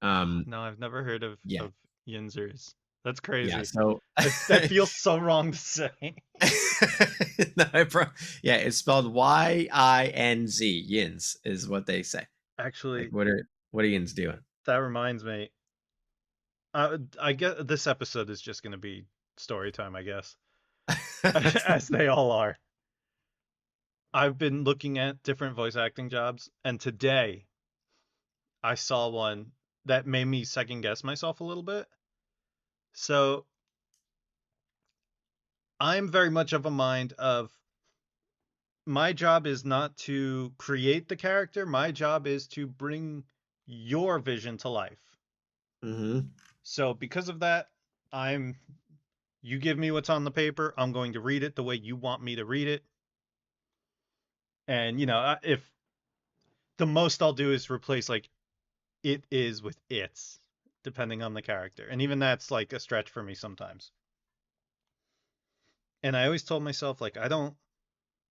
Oh, Um, no, I've never heard yeah, of Yinzers. That's yeah. crazy. So That feels so wrong to say. no, yeah, it's spelled Yinz. Yins is what they say. Like Actually, what are yins doing? that reminds me. I get this episode is just gonna be story time, I guess, as they all are. I've been looking at different voice acting jobs, and today I saw one that made me second guess myself a little bit. So I'm very much of a mind of my job is not to create the character. My job is to bring your vision to life. Mm-hmm. So because of that, I'm you give me what's on the paper, I'm going to read it the way you want me to read it. And if the most I'll do is replace like it is with it's depending on the character. And even that's like a stretch for me sometimes. And I always told myself like I don't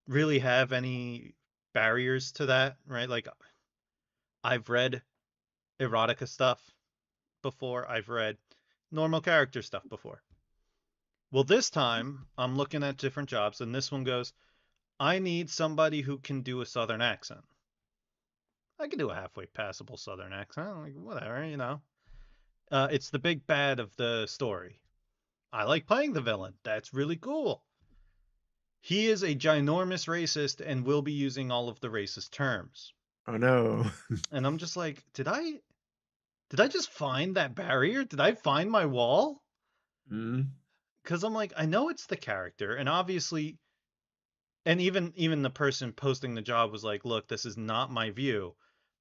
really have any barriers to that, right? Like I've read erotica stuff before. I've read normal character stuff before. Well, this time I'm looking at different jobs, and this one goes, I need somebody who can do a southern accent. I can do a halfway passable southern accent, like whatever. It's the big bad of the story. I like playing the villain. That's really cool. He is a ginormous racist and will be using all of the racist terms. Oh no. And I'm just like, did I just find that barrier? Did I find my wall? Mm, Because I'm like, I know it's the character, and obviously, and even the person posting the job was like, look, this is not my view,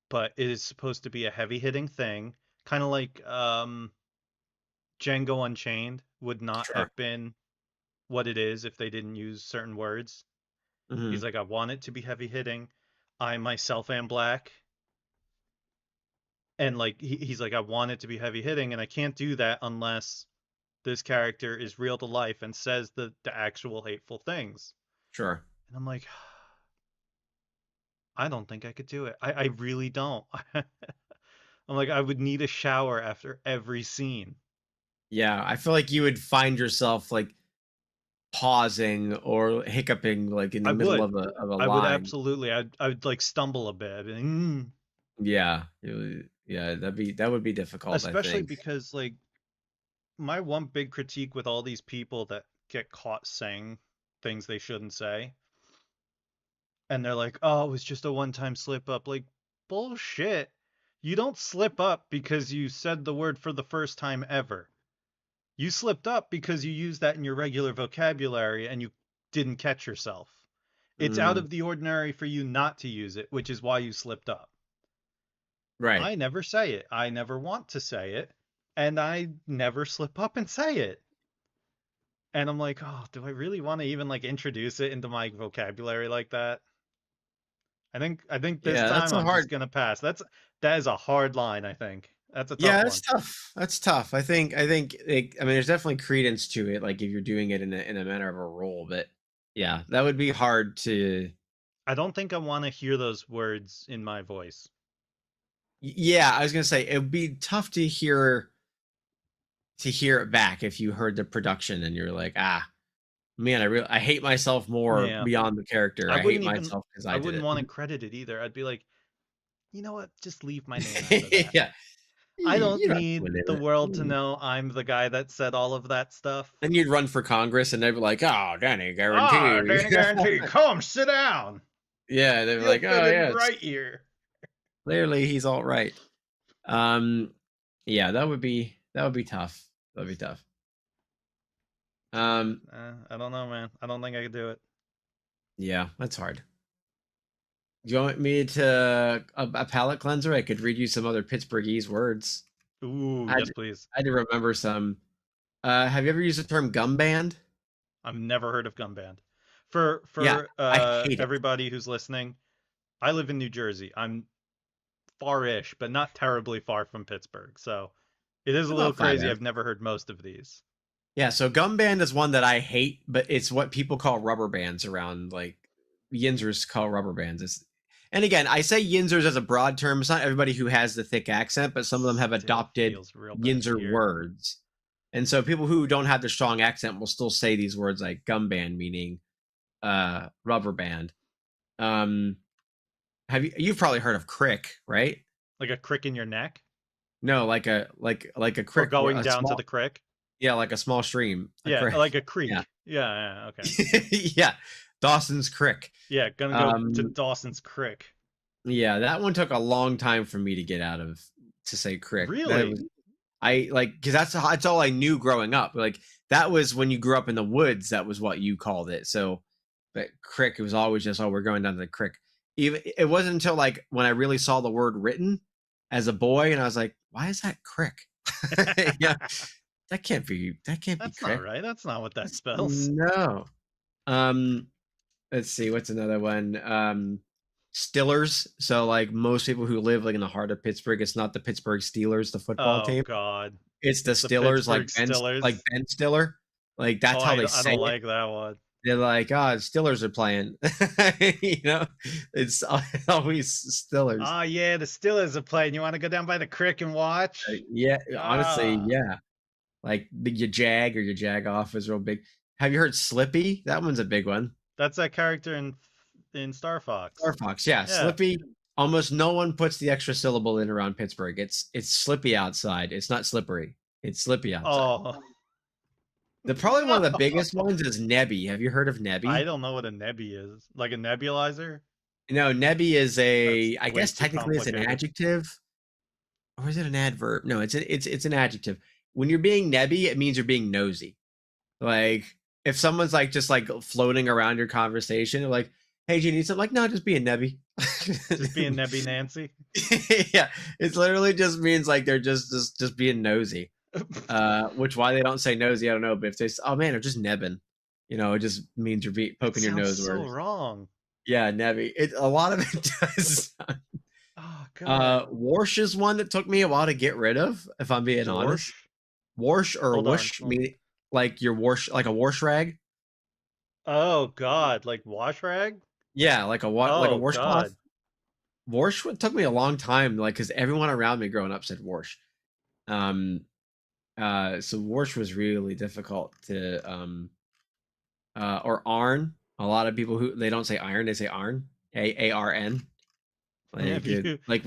but it is supposed to be a heavy hitting thing, kind of like Django Unchained would not sure. have been what it is if they didn't use certain words. He's Mm-hmm. like, I want it to be heavy hitting. I myself am black, and like he's like, I want it to be heavy hitting, and I can't do that unless this character is real to life and says the actual hateful things. Sure. And I'm like, I don't think I could do it. I really don't. I'm like, I would need a shower after every scene. Yeah, I feel like you would find yourself like pausing or hiccuping like in the I middle would. of a I would line. absolutely. I would like stumble a bit. Yeah. Yeah, that would be difficult, I Especially think. because like my one big critique with all these people that get caught saying things they shouldn't say, and they're like, "Oh, it was just a one-time slip up." Like, bullshit. You don't slip up because you said the word for the first time ever. You slipped up because you used that in your regular vocabulary and you didn't catch yourself. It's out Mm, of the ordinary for you not to use it, which is why you slipped up. right. I never say it. I never want to say it. And I never slip up and say it. And I'm like, oh, do I really want to even like introduce it into my vocabulary like that? I think this Yeah, that's time a I'm just hard. gonna pass. That is a hard line, I think. That's a tough Yeah, that's one. tough. That's tough. I think I mean there's definitely credence to it like if you're doing it in a manner of a role, but yeah, that would be hard to I don't think I want to hear those words in my voice. yeah, I was going to say it would be tough to hear it back if you heard the production and you're like, "Ah, man, I hate myself more Yeah. beyond the character. I I hate wouldn't even myself because I I did wouldn't it." want to credit it either. I'd be like, you know what? Just leave my name out of that. Yeah. I don't You're not need doing the it. world to Mm. know I'm the guy that said all of that stuff. Then you'd run for Congress and they'd be like, "Oh, Danny, Ah, guarantee." Danny Guarantee, come sit down. Yeah, they'd be You'll like, fit "Oh, in yeah, it's right here. clearly he's all right." Um, yeah, that would be tough. That'd be tough. Um, I don't know, man. I don't think I could do it. yeah, that's hard. Do you want me to a palate cleanser? I could read you some other Pittsburghese words. Ooh, I had yes, to, please. I had to remember some. Have you ever used the term gum band? I've never heard of Gun Band. For Yeah, for I uh hate it. everybody who's listening, I live in New Jersey. I'm far-ish, but not terribly far from Pittsburgh. So it is a little About five crazy. hours. I've never heard most of these. Yeah, so gum band is one that I hate, but it's what people call rubber bands around like Yinzers call rubber bands. And again, I say Yinzers as a broad term. It's not everybody who has the thick accent, but some of them have Still adopted feels real bad to Yinzer hear. words. And so people who don't have the strong accent will still say these words like gum band, meaning rubber band. Um, you've probably heard of crick, right? Like a crick in your neck No, like a or crick, going a down to small the crick. yeah, like a small stream, a Yeah, like crick. a Yeah. creek. Yeah, yeah, okay. Yeah, Dawson's Crick. Yeah, gonna go to Um, Dawson's Crick. yeah, that one took a long time for me to get out of to say crick. That was Really? I like because that's all I knew growing up. Like that was when you grew up in the woods. That was what you called it. So, but crick, it was always just, oh, we're going down to the crick. Even it wasn't until like when I really saw the word written as a boy, and I was like, why is that crick? Yeah, that can't be That's not crick. right. That's not what that spells. No. Um, let's see, what's another one? Stillers. So like most people who live like in the heart of Pittsburgh, it's not the Pittsburgh Steelers, the football Oh team. God, It's the it's the Stillers, Pittsburgh Like Steelers. Ben Stiller. Like Oh, that's how they I say don't it. like that one. They're like, oh, Stillers are playing. It's always Stillers. Oh yeah, the Steelers are playing. You want to go down by the creek and watch? Yeah, honestly, Ah, yeah. Like your Jag or your Jag off is real big. Have you heard Slippy? That one's a big one. that's that character in Star Star Fox. Fox, yeah. Yeah. Slippy. Almost no one puts the extra syllable in around Pittsburgh. It's slippy outside. It's not slippery. It's slippy outside. Oh The probably one of the no. biggest ones is Nebby. Have you heard of I Nebby? don't know what a nebby is. Like a nebulizer? No, Nebby is That's I way guess too technically it's an complicated. adjective, or is it an adverb? No, it's an adjective. When you're being Nebby, it means you're being nosy. Like if someone's like just like floating around your conversation, like, hey, do you need something? Like, no, just being Nebby. Just being Nebby Nancy. Yeah, it literally just means like they're just being nosy. Which why they don't say nosy, I don't know. But if they, oh man, they're just nebbing, it just means you're It poking your sounds nose so where, wrong. yeah, nebby. A lot of it does. Oh God. Warsh is one that took me a while to get rid of, if I'm being honest. Warsh? Warsh or Hold on. whoosh, mean like your wash, like a wash rag. Oh God, like wash rag? Yeah, like like a Oh washcloth. God. Warsh took me a long time, like because everyone around me growing up said warsh. Um, so Warsh was really difficult to or Arn. A lot of people who they don't say iron, they say Arn. AARN. Have Like you like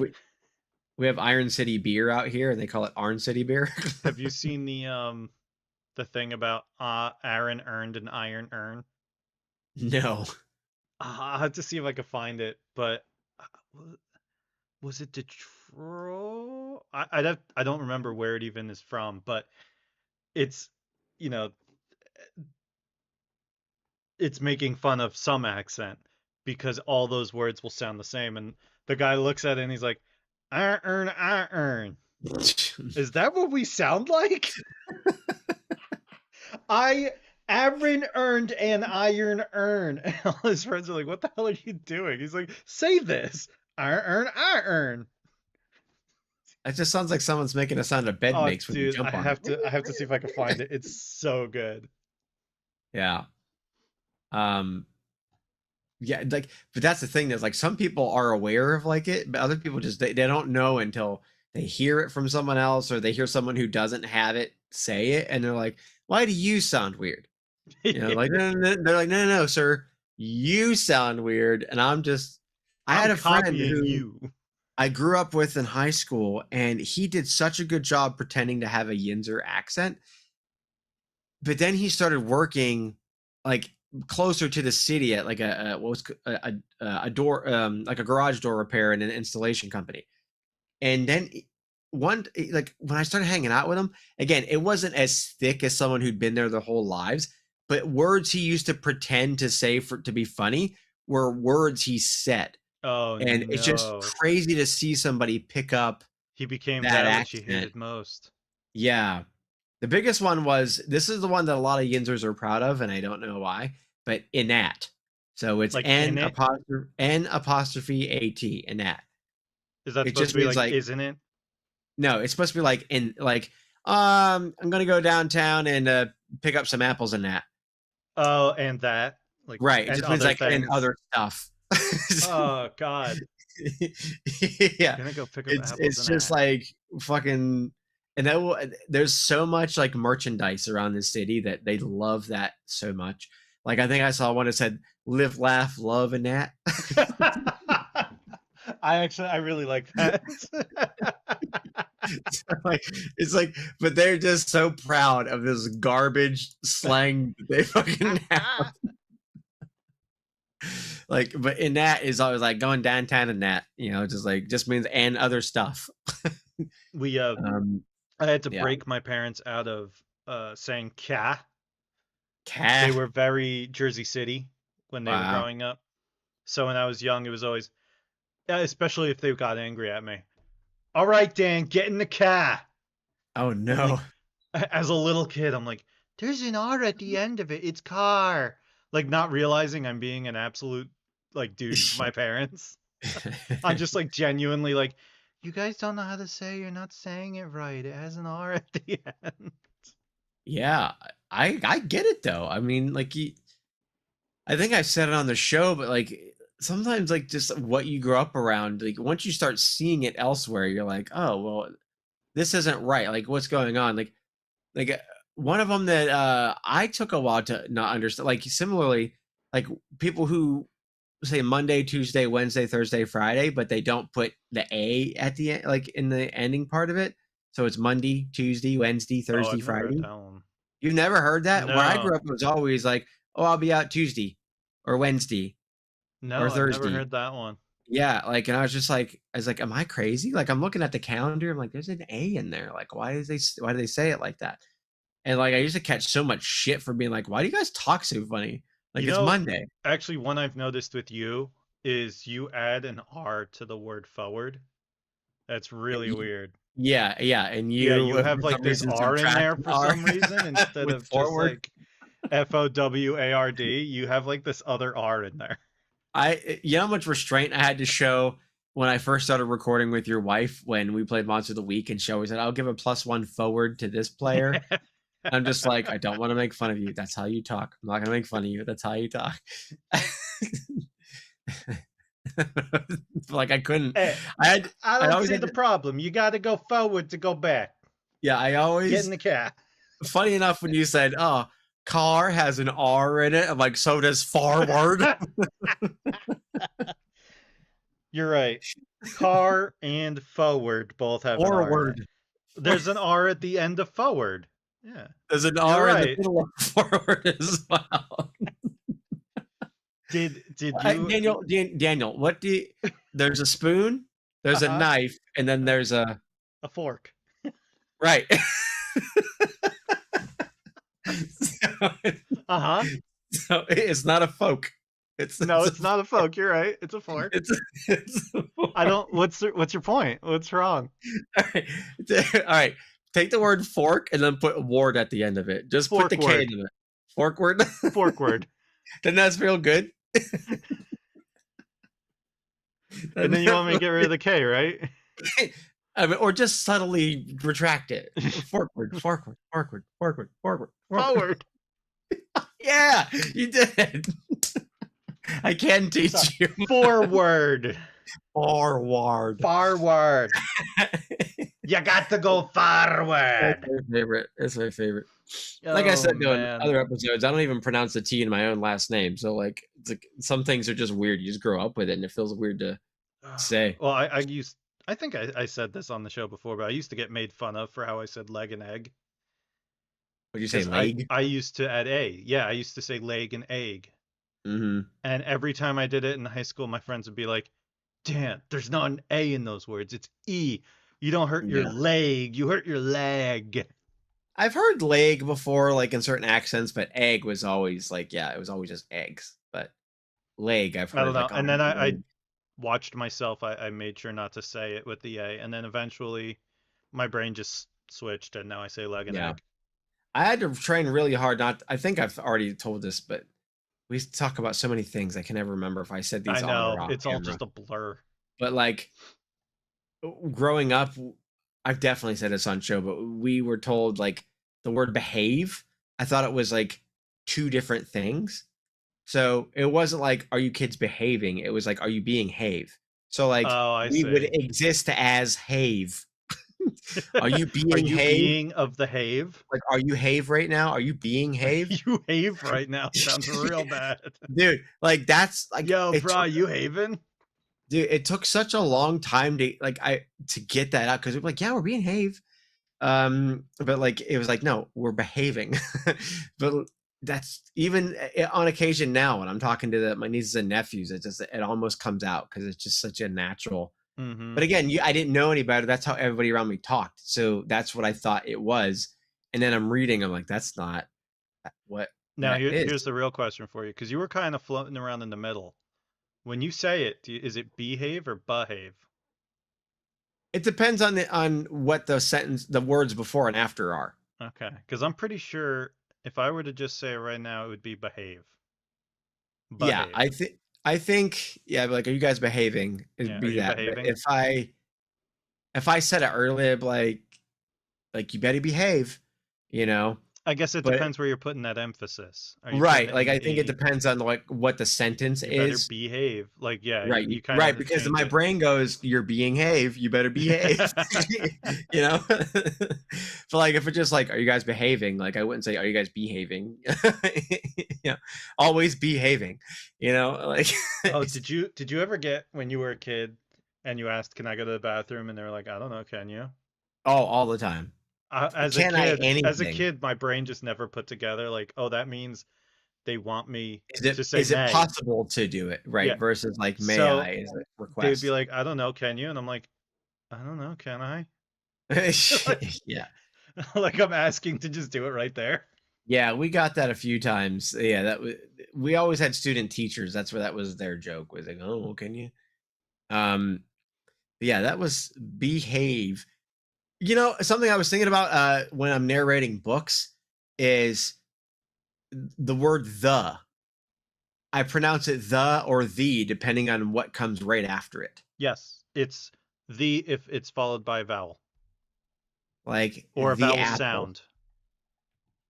we have Iron City beer out here and they call it Arn City beer. have you seen the thing about Aaron earned an iron urn? No. I'll have to see if I can find it, but was it Detroit? I don't remember where it even is from, but it's you know it's making fun of some accent because all those words will sound the same, and the guy looks at it and he's like, I earn, I earn. Is that what we sound like? I Aaron earned an iron earn. And all his friends are like, what the hell are you doing? He's like, say this. I earn, I earn. It just sounds like someone's making a sound a bed Oh, makes when you dude, jump on it. I have to see if I can find it. It's so good. Yeah. Um yeah, like but that's the thing, that's like some people are aware of like it, but other people just they don't know until they hear it from someone else or they hear someone who doesn't have it say it and they're like, why do you sound weird? Like no, no, no. They're like, no, no, no, sir, you sound weird. And I I'm had a friend copying who you. I grew up with in high school, and he did such a good job pretending to have a Yinzer accent. But then he started working like closer to the city at like a door, like a garage door repair and an installation company. And then like when I started hanging out with him again, it wasn't as thick as someone who'd been there their whole lives, but words he used to pretend to say for to be funny were words he said. Oh And it's just no. crazy to see somebody pick up He became that that which he accent. hated most. Yeah. The biggest one was, this is the one that a lot of Yinzers are proud of, and I don't know why, but Inat. So it's Like in it? N apostrophe A-T, Inat. Is that It supposed to just be means like, like, isn't it? no, it's supposed to be like, I'm going to go downtown and pick up some apples and that. Oh, and that? Like, Right. It and just means other like, and things. other stuff. Oh God. Yeah. Gonna go pick up it's apples it's and just that. like fucking, and there's so much like merchandise around the city that they love that so much. Like I think I saw one that said "Live, laugh, love," and that. I really like that. Like it's like, but they're just so proud of this garbage slang that they fucking have. Like, but in that is always like going downtown and that, just like just means and other stuff. we Um, I had to Yeah. break my parents out of saying "ca." They Cat. were very Jersey City when they were Wow. growing up. So when I was young, it was always, especially if they got angry at me. All right, Dan, get in the car. Oh I'm no. like, as a little kid, I'm like, there's an R at the end of it. It's car. Like not realizing I'm being an absolute like douche to my parents. I'm just like genuinely like, you guys don't know how to say you're not saying it right. It has an R at the end. Yeah, I get it though. I mean, like I think I've said it on the show, but like sometimes like just what you grow up around, like once you start seeing it elsewhere, you're like, oh well, this isn't right. Like what's going on? Like one of them that I took a while to not understand. Like similarly, like people who say Monday, Tuesday, Wednesday, Thursday, Friday, but they don't put the A at the end, like in the ending part of it. So it's Monday, Tuesday, Wednesday, Oh, Thursday, I've never heard Friday. that one. You've never heard that? Where I No, grew up, it was always like, oh, I'll be out Tuesday or Wednesday or no, I've never Thursday. heard that one. Yeah, like, and I was like, am I crazy? Like, I'm looking at the calendar. I'm like, there's an A in there. Like, why do they say it like that? And like, I used to catch so much shit for being like, why do you guys talk so funny? Like, You it's know, Monday. actually, one I've noticed with you is you add an R to the word forward. That's And really weird. yeah, yeah. And Yeah, you, you have for like some this reason, R in subtract there an for R some reason instead with of just forward. like FOWARD. You have like this other R in there. You know how much restraint I had to show when I first started recording with your wife when we played Monster of the Week, and she always said, "I'll give a +1 forward to this player." I'm just like, I don't want to make fun of you. That's how you talk. I'm not gonna make fun of you. That's how you talk. Like I couldn't. Hey, I had. I I don't always see had. the To, problem. You got to go forward to go back. yeah, I Get in always. the car. Funny enough, when you said, "Oh, car has an R in it," I'm like, so does forward. You're right. Car and forward both have an R in it. Forward. There's an R at the end of forward. Yeah, There's an you're R in the right. middle of forward as well. Did you Daniel, what do you, there's a spoon, there's a uh-huh knife, and then there's a a fork? right. so, Uh-huh. so it's not a folk. It's No, it's a, it's not a fork. You're right. It's a fork. it's a I fork. don't what's your point? What's wrong? All right. All right. Take the word fork and then put ward at the end of it. Just put the Fork K word. in it. Fork word. Fork word. Doesn't that feel good? And Doesn't then you that want me to feel get rid of the K, right? I mean, or just subtly retract it. Forkward, forkward, forkward, forkward, forward, forward. Forward. Yeah, you did. I can Sorry. teach you Forward. forward. Forward. You got to go That's forward. my favorite. That's my favorite. Like I Oh said, doing man. other episodes, I don't even pronounce the T in my own last name. So like, it's like some things are just weird. You just grow up with it, and it feels weird to say. Well, I think I said this on the show before, but I used to get made fun of for how I said leg and egg. Would you say Because I, leg? I used to add A. Yeah, I used to say leg and egg. Mm-hmm. And every time I did it in high school, my friends would be like, Dan, there's not an A in those words. It's E. You don't hurt your Yeah. leg, you hurt your leg. I've heard leg before, like in certain accents, but egg was always like, yeah, it was always just eggs. But leg, I've I don't heard know. like, oh, And then I leg. watched myself. I made sure not to say it with the A. And then eventually my brain just switched and now I say leg and Yeah. egg. I had to train really hard. Not, I think I've already told this, but we used to talk about so many things. I can never remember if I said I these on or know. off It's all camera. just a blur. But like growing up, I've definitely said this on show, but we were told like the word behave. I thought it was like two different things. So it wasn't like, are you kids behaving? It was like, are you being have? So like Oh, I we would see. exist as have. Are you Are being you have? being of the have? Like, are you have right now? Are you being have? You have right now. Sounds real bad. Dude, like that's like Yo, it bro, took you having? dude, it took such a long time to like I to get that out because we're like, yeah, we're being have. But like it was like, no, we're behaving. But that's even on occasion now when I'm talking to my nieces and nephews, it almost comes out because it's just such a natural. Mm-hmm. But again, I didn't know any better. That's how everybody around me talked. So that's what I thought it was. And then I'm reading, I'm like, that's not what Now that is. here's the real question for you, because you were kind of floating around in the middle. When you say it, is it behave or behave? It depends on what the words before and after are. Okay, because I'm pretty sure if I were to just say it right now, it would be behave. Yeah, Behave. I think yeah, like, are you guys behaving? It'd Yeah, are be you that. But behaving? if I said it earlier, I'd be like you better behave, you know. I guess it But depends where you're putting that emphasis. Are you putting right, it like in I think it a depends on like what the sentence you better is. behave? Like, yeah, Right, you kind of right, had to because change my it. brain goes, "You're being behave, you better behave." You know? So, like, if it's just like, "Are you guys behaving?" Like, I wouldn't say, "Are you guys behaving?" You know, always behaving, you know? Like, Oh, did you ever get when you were a kid and you asked, "Can I go to the bathroom?" and they were like, "I don't know, can you?" oh, all the time. As a Can I kid, anything? my brain just never put together like, oh, that means they want me Is it to say is it may. possible to do it, right, Yeah. versus, like, "May I?" So is a they would be request. like, I don't know, can you? And I'm like, I don't know, can I? like, Yeah. like I'm asking to just do it right there. Yeah, we got that a few times. Yeah, we always had student teachers, that's where that was their joke, was like, "Oh, well, can you?" Um, yeah, that was behave. You know, something I was thinking about, when I'm narrating books is the word "the." I pronounce it "the" or "the" depending on what comes right after it. Yes, it's the if it's followed by a vowel Like, or a the vowel apple, sound.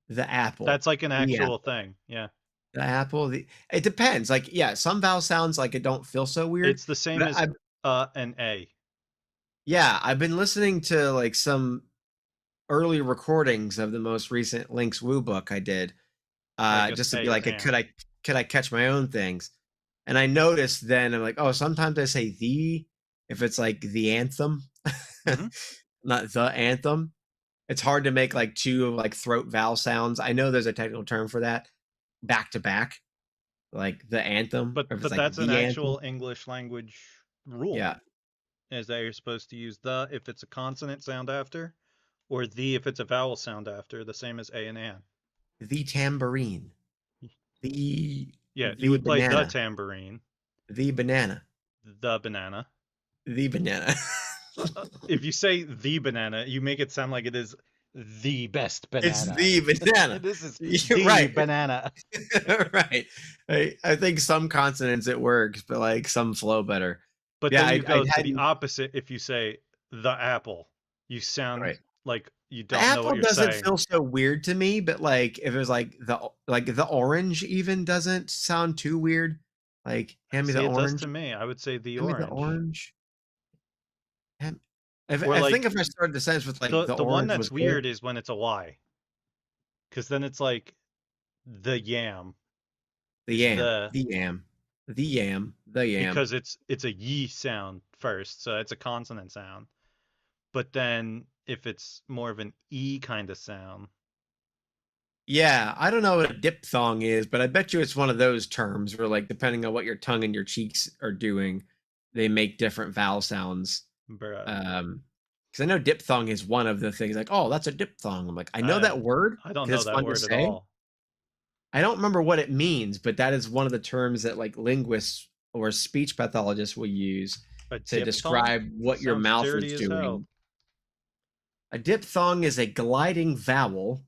the apple, That's like an the actual apple, thing. Yeah. the apple, the it depends, like, yeah, some vowel sounds, like, it don't feel so weird, It's the same but as I and a. yeah, I've been listening to, like, some early recordings of the most recent Link's Woo book I did, Like a just to A be is like, and. could I catch my own things? And I noticed then I'm like, oh, sometimes I say the if it's like the anthem, Hmm. not the anthem. It's hard to make like two like throat vowel sounds. I know there's a technical term for that, back to back, like the anthem, But or if it's but like that's an the anthem. actual English language rule. Yeah, Is that you're supposed to use the if it's a consonant sound after, or the if it's a vowel sound after, the same as a and an. the tambourine, the Yeah, you the would play the banana, tambourine, the banana, the banana. the banana. If you say the banana, you make it sound like it is the best It's banana. the banana. This is You're the right. banana. Right. I think some consonants it works, but like some flow better. But Yeah, then you I go to the hadn't. opposite if you say the apple. You sound Right. like you The don't know what apple you're doesn't saying. feel so weird to me, but like if it was like the orange even doesn't sound too weird. Like hand me the See, it does to orange. me. I would say the Hand me the orange. orange. Hand, if Or I think like if I started the sentence with like the the one orange that's was good. weird is when it's a Y, because then it's like the yam, The yam, the the yam, the yam, the yam. because it's a ye sound first, so it's a consonant sound. But then if it's more of an e kind of sound, Yeah, I don't know what a diphthong is, but I bet you it's one of those terms where, like, depending on what your tongue and your cheeks are doing, they make different vowel sounds. bruh, Because I know diphthong is one of the things. Like, oh, that's a diphthong. I'm like, I know that word I don't because know it's that fun to word at say. all. I don't remember what it means, but that is one of the terms that like linguists or speech pathologists will use A to diphthong describe what your sounds mouth dirty is as hell. doing. A diphthong is a gliding vowel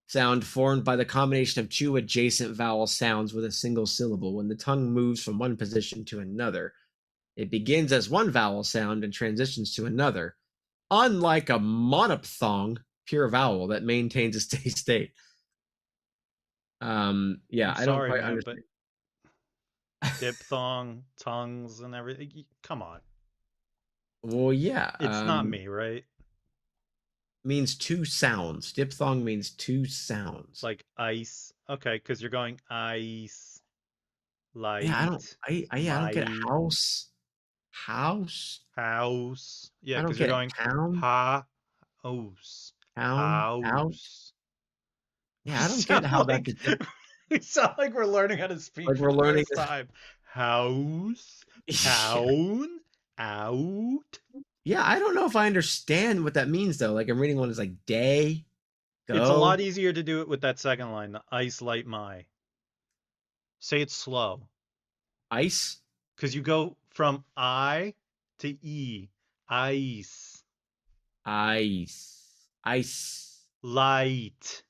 sound formed by the combination of two adjacent vowel sounds with a single syllable. When the tongue moves from one position to another, it begins as one vowel sound and transitions to another, unlike a monophthong, pure vowel that maintains a steady state. Yeah, I'm I don't sorry, quite man, but understand. diphthong, tongues, and everything. Come on, Well, yeah, it's not me, right? means two sounds. Diphthong means two sounds. Like ice. Okay, because you're going ice, Yeah, I don't. light, Yeah, I don't get mighty, house. House. house. Yeah, I don't because you're get going town. ha, house, Town. Out. house. We Yeah, I don't get sound how that's like a diff we sound like we're learning how to speak like for we're the learning first this. time. House, Yeah. town, Out. Yeah, I don't know if I understand what that means though. Like I'm reading one is like day, It's a go, lot easier to do it with that second line, the ice light my. Say it slow. ice, Because you go from I to E. Ice. ice. Light.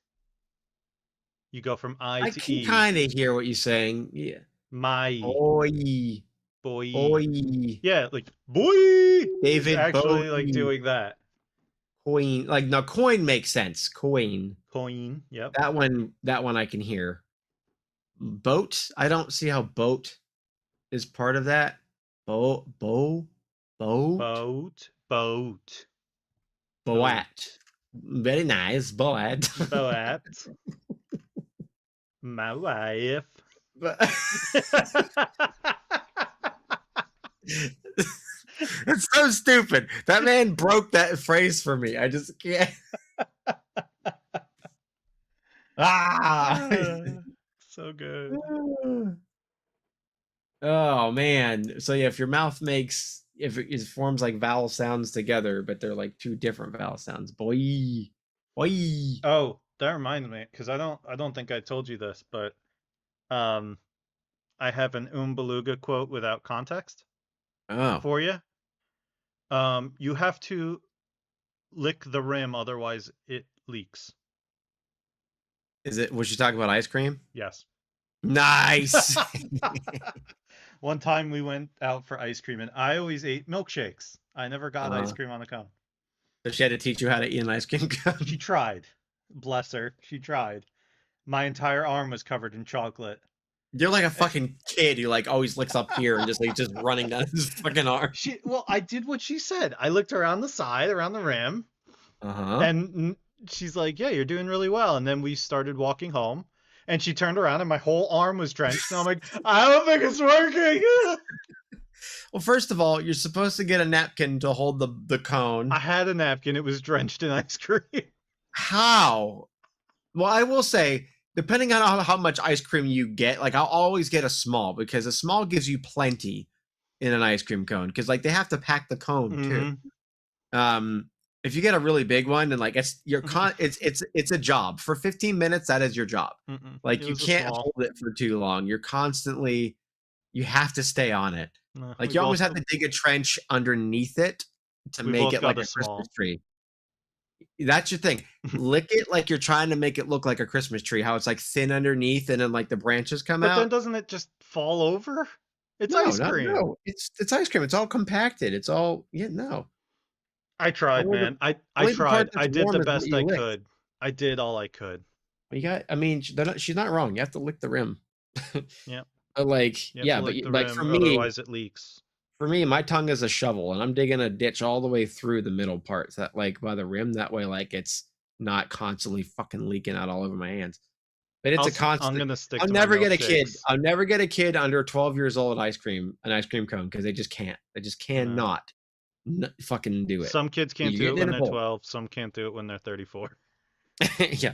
You go from I I to can E. kind of hear what you're saying. Yeah. My. Oi, Boy. oi, Yeah, like, boy is David actually like Bowie, doing that. coin. Like no, coin makes sense. Coin. Coin. Yep. That one I can hear. Boat. I don't see how boat is part of that. Boat, Boat. Boat. boat. Boat. Very nice, boat. Boat. My wife. But it's so stupid. That man broke that phrase for me. I just can't. Ah. So good. Oh man. So yeah, if your mouth makes if it forms like vowel sounds together, but they're like two different vowel sounds. Boy. Boy. Oh, that reminds me, because I don't think I told you this, but um I have an Beluga quote without context Oh. for you. You have to lick the rim, otherwise it leaks. Is it was she talking about ice cream? Yes. Nice. One time we went out for ice cream, and I always ate milkshakes. I never got ice uh, cream on the cone. so she had to teach you how to eat an ice cream She cone. tried. Bless her. She tried. My entire arm was covered in chocolate. You're like a fucking kid who like always licks up here and just running down his fucking arm. Well, I did what she said. I looked around the side, around the rim, Uh-huh. and she's like, "Yeah, you're doing really well." And then we started walking home, and she turned around, and my whole arm was drenched. And I'm like, "I don't think it's working." Well, first of all, you're supposed to get a napkin to hold the I cone. had a napkin. It was drenched in ice cream. How? Well, I will say, depending on how much ice cream you get, like I'll always get a small because a small gives you plenty in an ice cream cone because like they have to pack the cone too. Mm-hmm. Um, if you get a really big one, then like it's your it's a job for 15 minutes. That is your job. Mm-mm. It Like you was a can't small. hold it for too long. You have to stay on it. Like We you almost both have to dig a trench underneath it to we make both it like got a a Christmas small. tree. That's your thing. Lick it like you're trying to make it look like a Christmas tree. How it's like thin underneath and then like the branches come But then out. doesn't it just fall over? It's No, ice no, cream. no. It's ice cream. It's all compacted. It's all yeah. No. I tried, Only the man. I only the part tried. that's I did the warm is what best I you licked. could. I did all I could. You got. I mean, she's not wrong. You have to lick the rim. Yep. But like, You have to yeah, but lick the like rim, for me, otherwise it leaks. my tongue is a shovel, and I'm digging a ditch all the way through the middle part, so that like by the rim. That way, like it's not constantly fucking leaking out all over my hands. But it's a I'm constant. gonna stick I'll to my never get a kid. milkshakes. I'll never get a kid under 12 years old an ice cream cone because they just can't. They just No. cannot fucking do it. Some kids can't You're do it getting when in a they're bowl. 12. Some can't do it when they're 34. Yeah.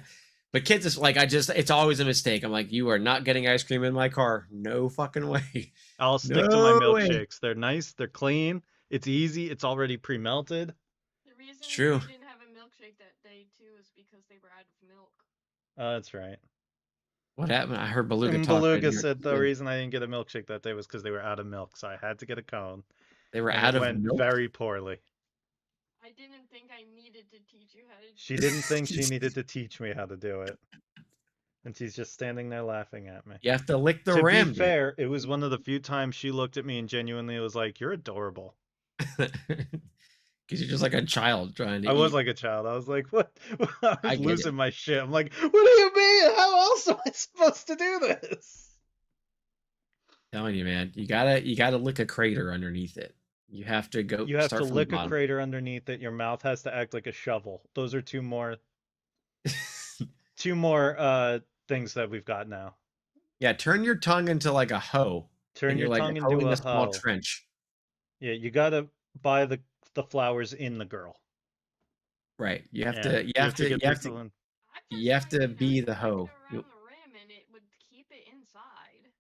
But kids is like it's always a mistake. I'm like, you are not getting ice cream in my car. No fucking way. I'll stick to my No way. milkshakes. They're nice. They're clean. It's easy. It's already pre-melted. The reason It's true. you didn't have a milkshake that day too is because they were out of milk. That's right. What happened? I heard Beluga And talk. I didn't Beluga hear said the it. reason I didn't get a milkshake that day was because they were out of milk, so I had to get a cone, They were and out it of went milk. very poorly. I didn't think I needed to teach you how to do She it. didn't think she needed to teach me how to do it, and she's just standing there laughing at me. You have to lick the To be rim, dude. fair, it was one of the few times she looked at me and genuinely was like, "You're adorable." Because you're just like a child trying to I was eat. like a child. I was like, "What?" I I was get it. losing my shit. I'm like, "What do you mean? How else am I supposed to do this?" Telling you, man, you gotta lick a crater underneath it. You have to go You have to start from the lick a bottom. crater underneath it. Your mouth has to act like a shovel. Those are two more things that we've got now. Yeah, turn your tongue into like a hoe, Turn and your you're like tongue into hoeing a a small hoe. trench. Yeah, you gotta buy the flowers in the girl. Right. You have Yeah, to. You you have have to to. You get have to. people in. I've just You have tried to it and I be the wrapped it hoe. around the rim and it would keep it inside.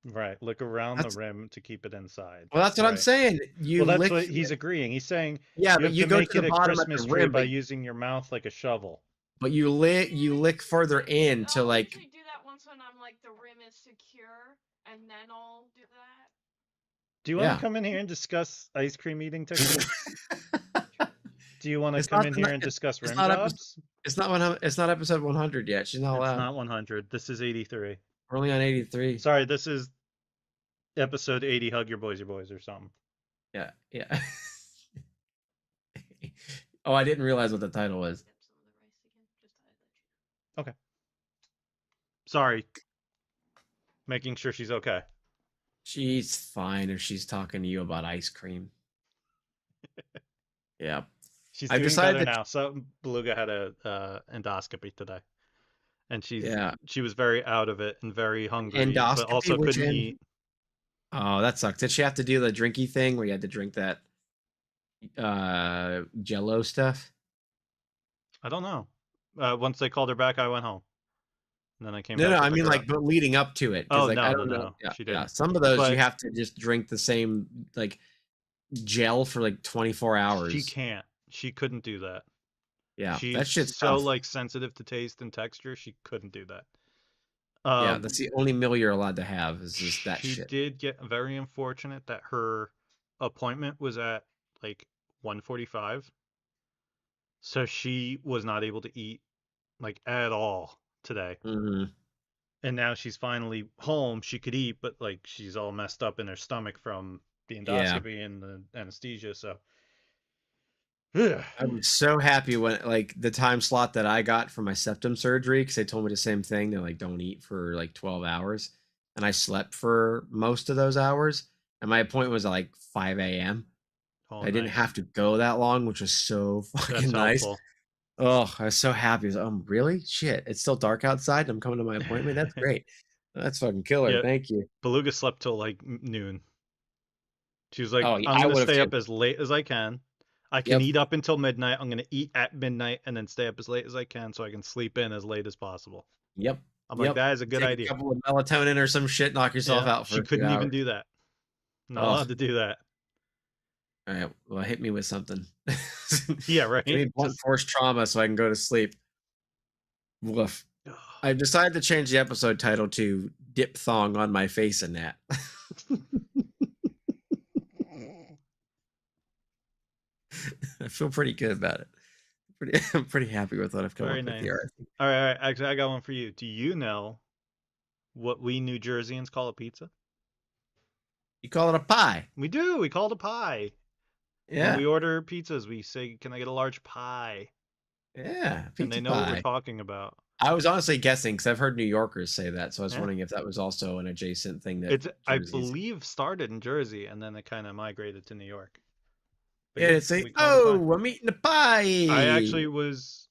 Right. Look around the That's rim to keep it inside. well, that's what I'm Right. saying. You Well, that's lick, what he's agreeing. He's saying yeah, you but have you to go make to the it a bottom at the Christmas tree rim, by using your mouth like a shovel. but you lick further in to I'll like. actually do that once when I'm like the rim is secure, and then I'll do that. Do you want to Yeah. come in here and discuss ice cream eating techniques? Do you want to It's come not in the, here and discuss it's rim not episode, jobs? it's not episode 100 yet. She's not It's allowed. not 100. This is 83. We're only on 83. Sorry, this is episode 80. Hug your boys, or something. Yeah, yeah. Oh, I didn't realize what the title was. Okay. Sorry. Making sure she's okay. She's fine if she's talking to you about ice cream. Yeah. She's I've doing decided better that now. So Beluga had a endoscopy today, and yeah, she was very out of it and very hungry, but endoscopy, also which couldn't end? eat. Oh, that sucks. Did she have to do the drinky thing where you had to drink that Jello stuff? I don't know. Once they called her back, I went home, and then I came No, back no, to I pick mean her like up. but leading up to it, because Oh like I no, don't know. Yeah, she yeah. didn't. Some of those you But have to just drink the same like gel for like 24 hours. she can't. She couldn't do that. Yeah, that She's shit's so tough. like sensitive to taste and texture. She couldn't do that. Yeah, that's the only meal you're allowed to have is just that She shit. did get very unfortunate that her appointment was at like 1:45, so she was not able to eat like at all today. Mm-hmm. And now she's finally home. She could eat, but like she's all messed up in her stomach from the Yeah. endoscopy and the anesthesia. So I was so happy when like the time slot that I got for my septum surgery because they told me the same thing. They're like, don't eat for like 12 hours. And I slept for most of those hours. And my appointment was at like 5 a.m. oh, I didn't nice. have to go that long, which was so That's fucking nice. helpful. Oh, I was so happy. I was, really? Shit. It's still dark outside. And I'm coming to my appointment. That's great. That's fucking killer. Yeah, Thank you. Beluga slept till like noon. She was like, Oh, yeah, I'm I gonna would have stay too. up as late as I can. I can Yep. eat up until midnight. I'm gonna eat at midnight and then stay up as late as I can so I can sleep in as late as possible. Yep. I'm like, Yep. that is a good Take idea. a couple of melatonin or some shit, knock yourself Yeah, out for she a few couldn't even hours. do that. Not Oh, allowed to do that. all right. Well, hit me with something. Yeah, right. Give me blunt Just force trauma so I can go to sleep. Woof. I've decided to change the episode title to "Diphthong on My Face and That." I feel pretty good about it. I'm pretty happy with what I've come very up with nice. here. All right. Actually, I got one for you. Do you know what we New Jerseyans call a pizza? You call it a pie? We do. We call it a pie. When Yeah, we order pizzas, we say, "Can I get a large pie?" yeah, And they pizza know what we're pie. talking about. I was honestly guessing because I've heard New Yorkers say that, so I was Yeah. wondering if that was also an adjacent thing that It's, I Jersey's. believe, started in Jersey and then it kind of migrated to New York. But Yeah, yeah, it's like, we call it a pie. oh, I'm eating a pie. I actually was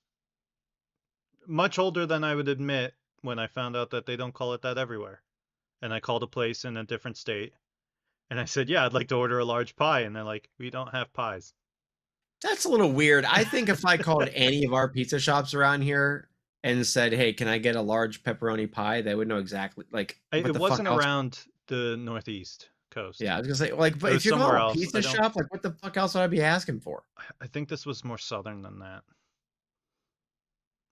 much older than I would admit when I found out that they don't call it that everywhere. And I called a place in a different state and I said, yeah, I'd like to order a large pie. And they're like, we don't have pies. That's a little weird. I think if I called any of our pizza shops around here and said, "Hey, can I get a large pepperoni pie?" they would know exactly like what It the fuck wasn't else. around the Northeast coast. Yeah, I was gonna say like, but It if was you're somewhere calling a else. pizza shop, like what the fuck else would I be asking for? I think this was more southern than that.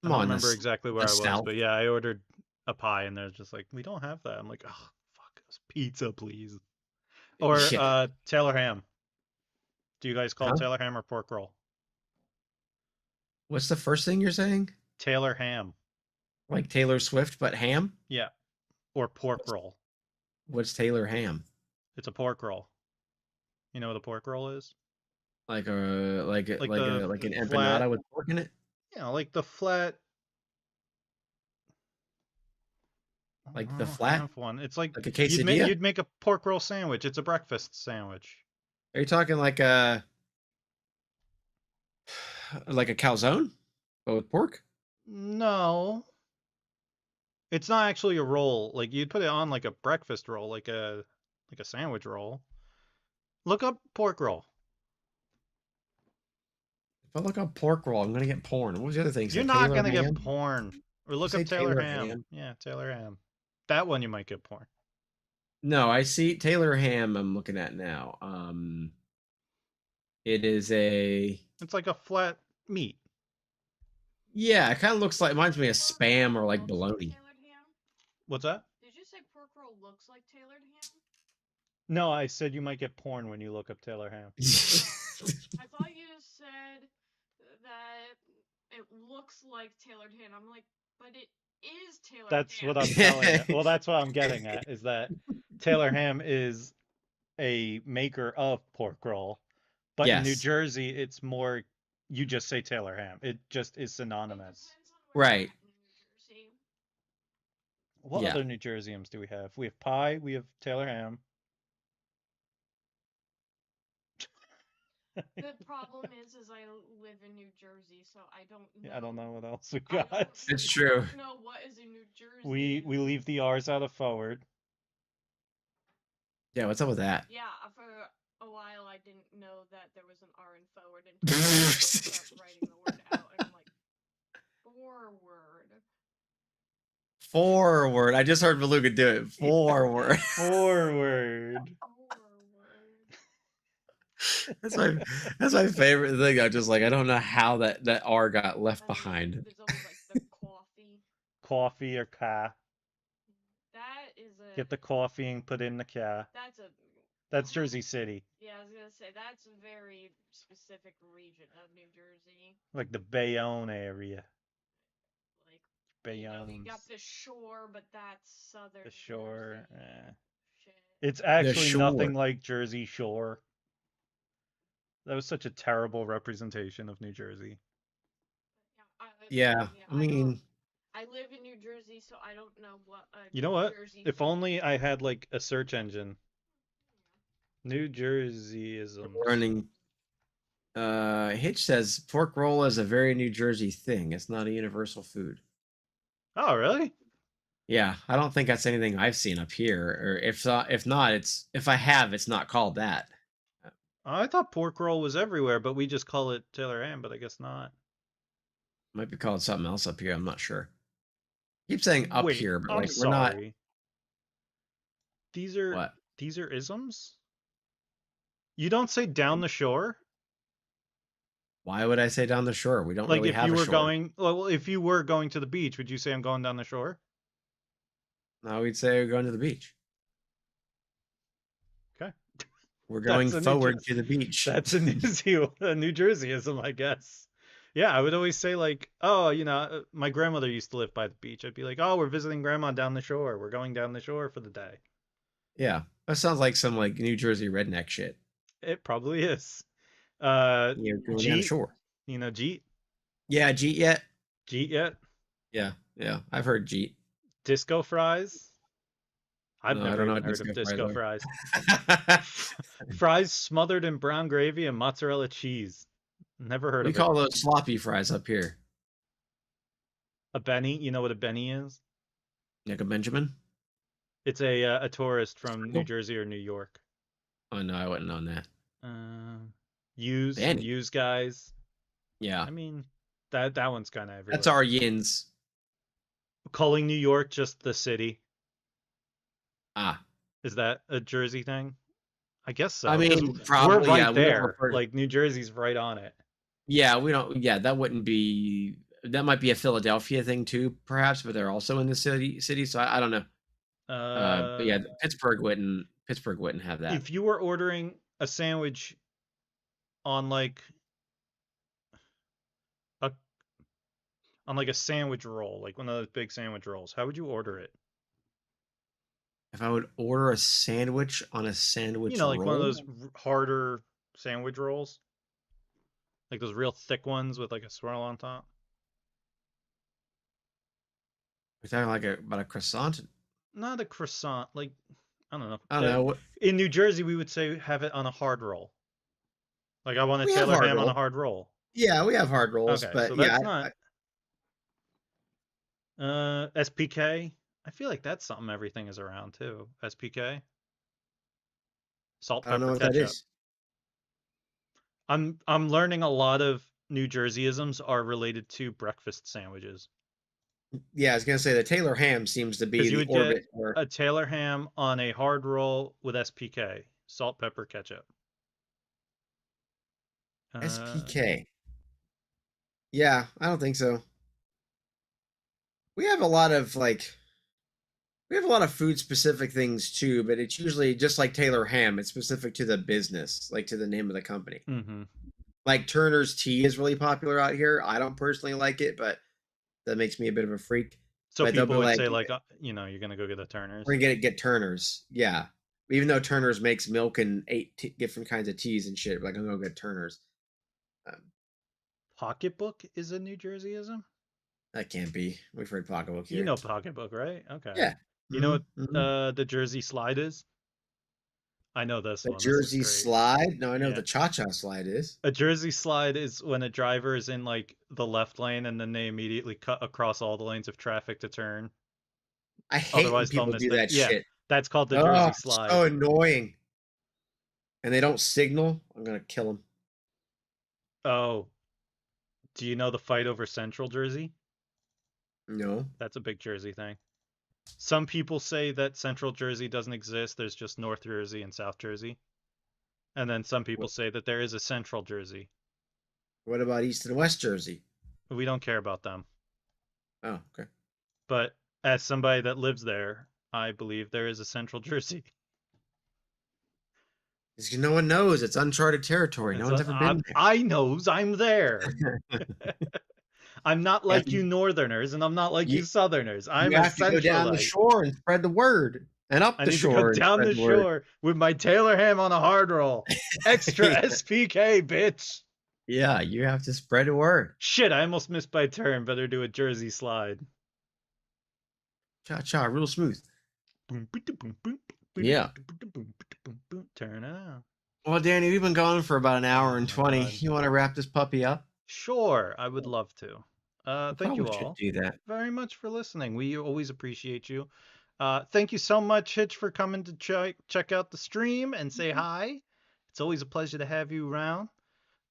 I Come don't on, remember this exactly where the I was, South. but yeah, I ordered a pie and they're just like, we don't have that. I'm like, oh, fuck us. Pizza, please. Or Yeah. Taylor ham. Do you guys call Huh? Taylor ham or pork roll? What's the first thing you're saying? Taylor ham. Like Taylor Swift, but ham? Yeah. Or pork roll. What's Taylor ham? It's a pork roll. You know what a pork roll is? Like Like the like an flat, empanada with pork in it? like the flat. Like I the don't flat? have one. It's like Like a quesadilla? you'd make a pork roll sandwich. It's a breakfast sandwich. Are you talking like a calzone? But with pork? No. It's not actually a roll. Like you'd put it on like a breakfast roll, like a sandwich roll. Look up pork roll. If I look up pork roll, I'm gonna get porn. What was the other thing? You're Say not Taylor gonna get ham? porn. Or look Say up Taylor Taylor ham. ham. Yeah, Taylor ham. That one you might get porn. No, I see Taylor ham. I'm looking at now. It is a It's like a flat meat. yeah. It kind of looks like reminds me of Pork spam roll or like looks like bologna. tailored ham? What's that? Did you say pork roll looks like tailored ham? No, I said you might get porn when you look up Taylor ham. I thought you said that it looks like tailored ham. I'm like, but it is tailored That's ham. what I'm telling you. Well, that's what I'm getting at is that Taylor ham is a maker of pork roll, but in New Yes, Jersey, it's more you just say Taylor ham. It just is It synonymous. depends on where right. you're at in New Jersey. What Yeah. other New Jerseyans do we have? We have pie, we have Taylor ham. The problem is I live in New Jersey, so I don't know. I don't know what else we I got. don't, It's I true. don't know what is in New Jersey. We leave the R's out of forward. Yeah, what's up with that? Yeah, for a while I didn't know that there was an R in forward until I start writing the word out, and I'm like, forward. Forward. I just heard Beluga do it. Forward. Forward. That's my favorite thing. I just like I don't know how that R got left behind. There's always like the coffee. Coffee or ca. That is a. Get the coffee and put in the ca. That's Jersey City. Yeah, I was gonna say that's a very specific region of New Jersey. Like the Bayonne area. Like Bayonne. you got the shore, but that's southern. The shore. Shit. It's actually shore. nothing like Jersey Shore. That was such a terrible representation of New Jersey. Yeah, I mean, I live in New Jersey, so I don't know what. You know what? Jersey If thing only is. I had like a search engine. New Jerseyisms. learning. Hitch says pork roll is a very New Jersey thing. It's not a universal food. Oh, really? Yeah, I don't think that's anything I've seen up here. Or if not, if I have, it's not called that. I thought pork roll was everywhere, but we just call it Taylor ham, but I guess not. Might be called something else up here. I'm not sure. Keep saying up Wait, here, but I'm like we're not. sorry. These are What? These are isms? You don't say down the shore? Why would I say down the shore? We don't Like really if have you a were shore. going, well, if you were going to the beach, would you say I'm going down the shore? No, we'd say we're going to the beach. Okay. We're going That's a forward to the beach. That's a New Jerseyism, I guess. Yeah, I would always say like, oh, my grandmother used to live by the beach. I'd be like, oh, we're visiting grandma down the shore. We're going down the shore for the day. Yeah, that sounds like some like New Jersey redneck shit. It probably is. Yeah, going down the Jeet, shore. Jeet? Yeah, Jeet yet? Jeet yet? Yeah, I've heard Jeet. Disco fries? I've No, I never don't know even what heard of disco disco fries fries. Fries smothered in brown gravy and mozzarella cheese. Never heard We of it. call those sloppy fries up here. A Benny? You know what a Benny is? Like a Benjamin? It's a tourist from New Jersey or New York. Oh no, I wouldn't know that. Benny. Use guys. Yeah, I mean, that one's kind of everywhere. that's our yins. Calling New York just the city. Ah, Is that a Jersey thing? I guess so. I 'cause mean, probably. we're right Yeah, we don't there. refer- Like New Jersey's right on it. yeah, we don't. Yeah, that wouldn't be. That might be a Philadelphia thing too, perhaps, but they're also in the city. So I don't know. But yeah, Pittsburgh wouldn't have that. If you were ordering a sandwich on like a sandwich roll, like one of those big sandwich rolls, how would you order it? If I would order a sandwich on a sandwich Like roll, one of those harder sandwich rolls, like those real thick ones with like a swirl on top. we're talking like about a croissant. Not a croissant, like I don't know. I don't know. In New Jersey, we would say have it on a hard roll. Like I want a We have Taylor hard ham on roll. a hard roll. Yeah, we have hard rolls, Okay, but so yeah, that's not. SPK. I feel like that's something everything is around too. SPK. Salt, I don't know pepper, what that ketchup. is. I'm learning a lot of New Jerseyisms are related to breakfast sandwiches. Yeah, I was gonna say the Taylor ham seems to be Because you the would get orbit where a Taylor ham on a hard roll with SPK, salt, pepper, ketchup. SPK. Yeah, I don't think so. We have a lot of food specific things too, but it's usually just like Taylor ham. It's specific to the business, like to the name of the company. Mm-hmm. Like Turner's tea is really popular out here. I don't personally like it, but that makes me a bit of a freak. So But they'll be people would like, say like, you're gonna go get the Turners. "We're gonna get Turner's." Yeah, even though Turner's makes milk and different kinds of teas and shit, like I'm gonna get Turner's. Um, Pocketbook is a New Jerseyism. that can't be. We've heard pocketbook You here. know Pocketbook, right? Okay. Yeah. You know what Mm-hmm. the Jersey slide is? I know this The one. This is Jersey great. slide. No, I know Yeah. the cha-cha slide is. A Jersey slide is when a driver is in like the left lane and then they immediately cut across all the lanes of traffic to turn. I hate when Otherwise, they'll people miss do the that yeah. shit. That's called the Oh, Jersey slide. so annoying. And they don't signal. I'm gonna kill them. Oh, do you know the fight over Central Jersey? No. That's a big Jersey thing. Some people say that Central Jersey doesn't exist. There's just North Jersey and South Jersey. And then some people What, say that there is a Central Jersey. what about East and West Jersey? We don't care about them. Oh, okay. But as somebody that lives there, I believe there is a Central Jersey. Because no one knows. It's uncharted territory. And No so one's ever been there. I knows I'm there. I'm not like you, you Northerners, and I'm not like you, you Southerners. I'm you a have to go down the Centralite. shore and spread the word. And up I the need to go shore and down spread the the word. shore with my Taylor ham on a hard roll. Extra SPK, bitch. Yeah, you have to spread the word. Shit, I almost missed my turn. Better do a Jersey slide. Cha-cha, real smooth. Yeah. Turn out. Well, Danny, we've been going for about an hour and Oh my 20. God. You want to wrap this puppy up? Sure, I would love to. We Thank you probably should all do that. very much for listening. We always appreciate you. Thank you so much, Hitch, for coming to check out the stream and say hi. It's always a pleasure to have you around.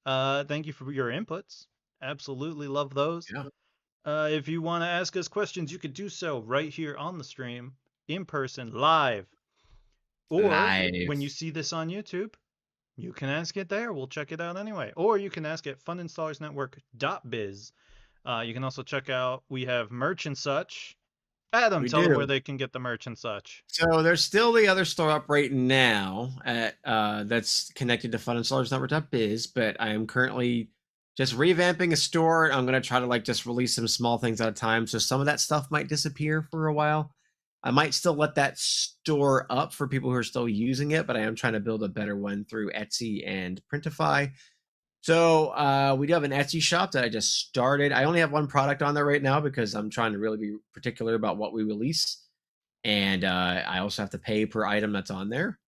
Thank you for your inputs. Absolutely love those. Yeah. If you want to ask us questions, you could do so right here on the stream, in person, live. Or Live. when you see this on YouTube, you can ask it there. We'll check it out anyway. Or you can ask at FuninstallersNetwork.biz. You can also check out, we have merch and such. Adam, We tell them do. where they can get the merch and such. So there's still the other store up right now at that's connected to FunInstallersNetwork.biz, but I am currently just revamping a store. I'm gonna try to like just release some small things at a time. So some of that stuff might disappear for a while. I might still let that store up for people who are still using it, but I am trying to build a better one through Etsy and Printify. So we do have an Etsy shop that I just started. I only have one product on there right now because I'm trying to really be particular about what we release. And I also have to pay per item that's on there.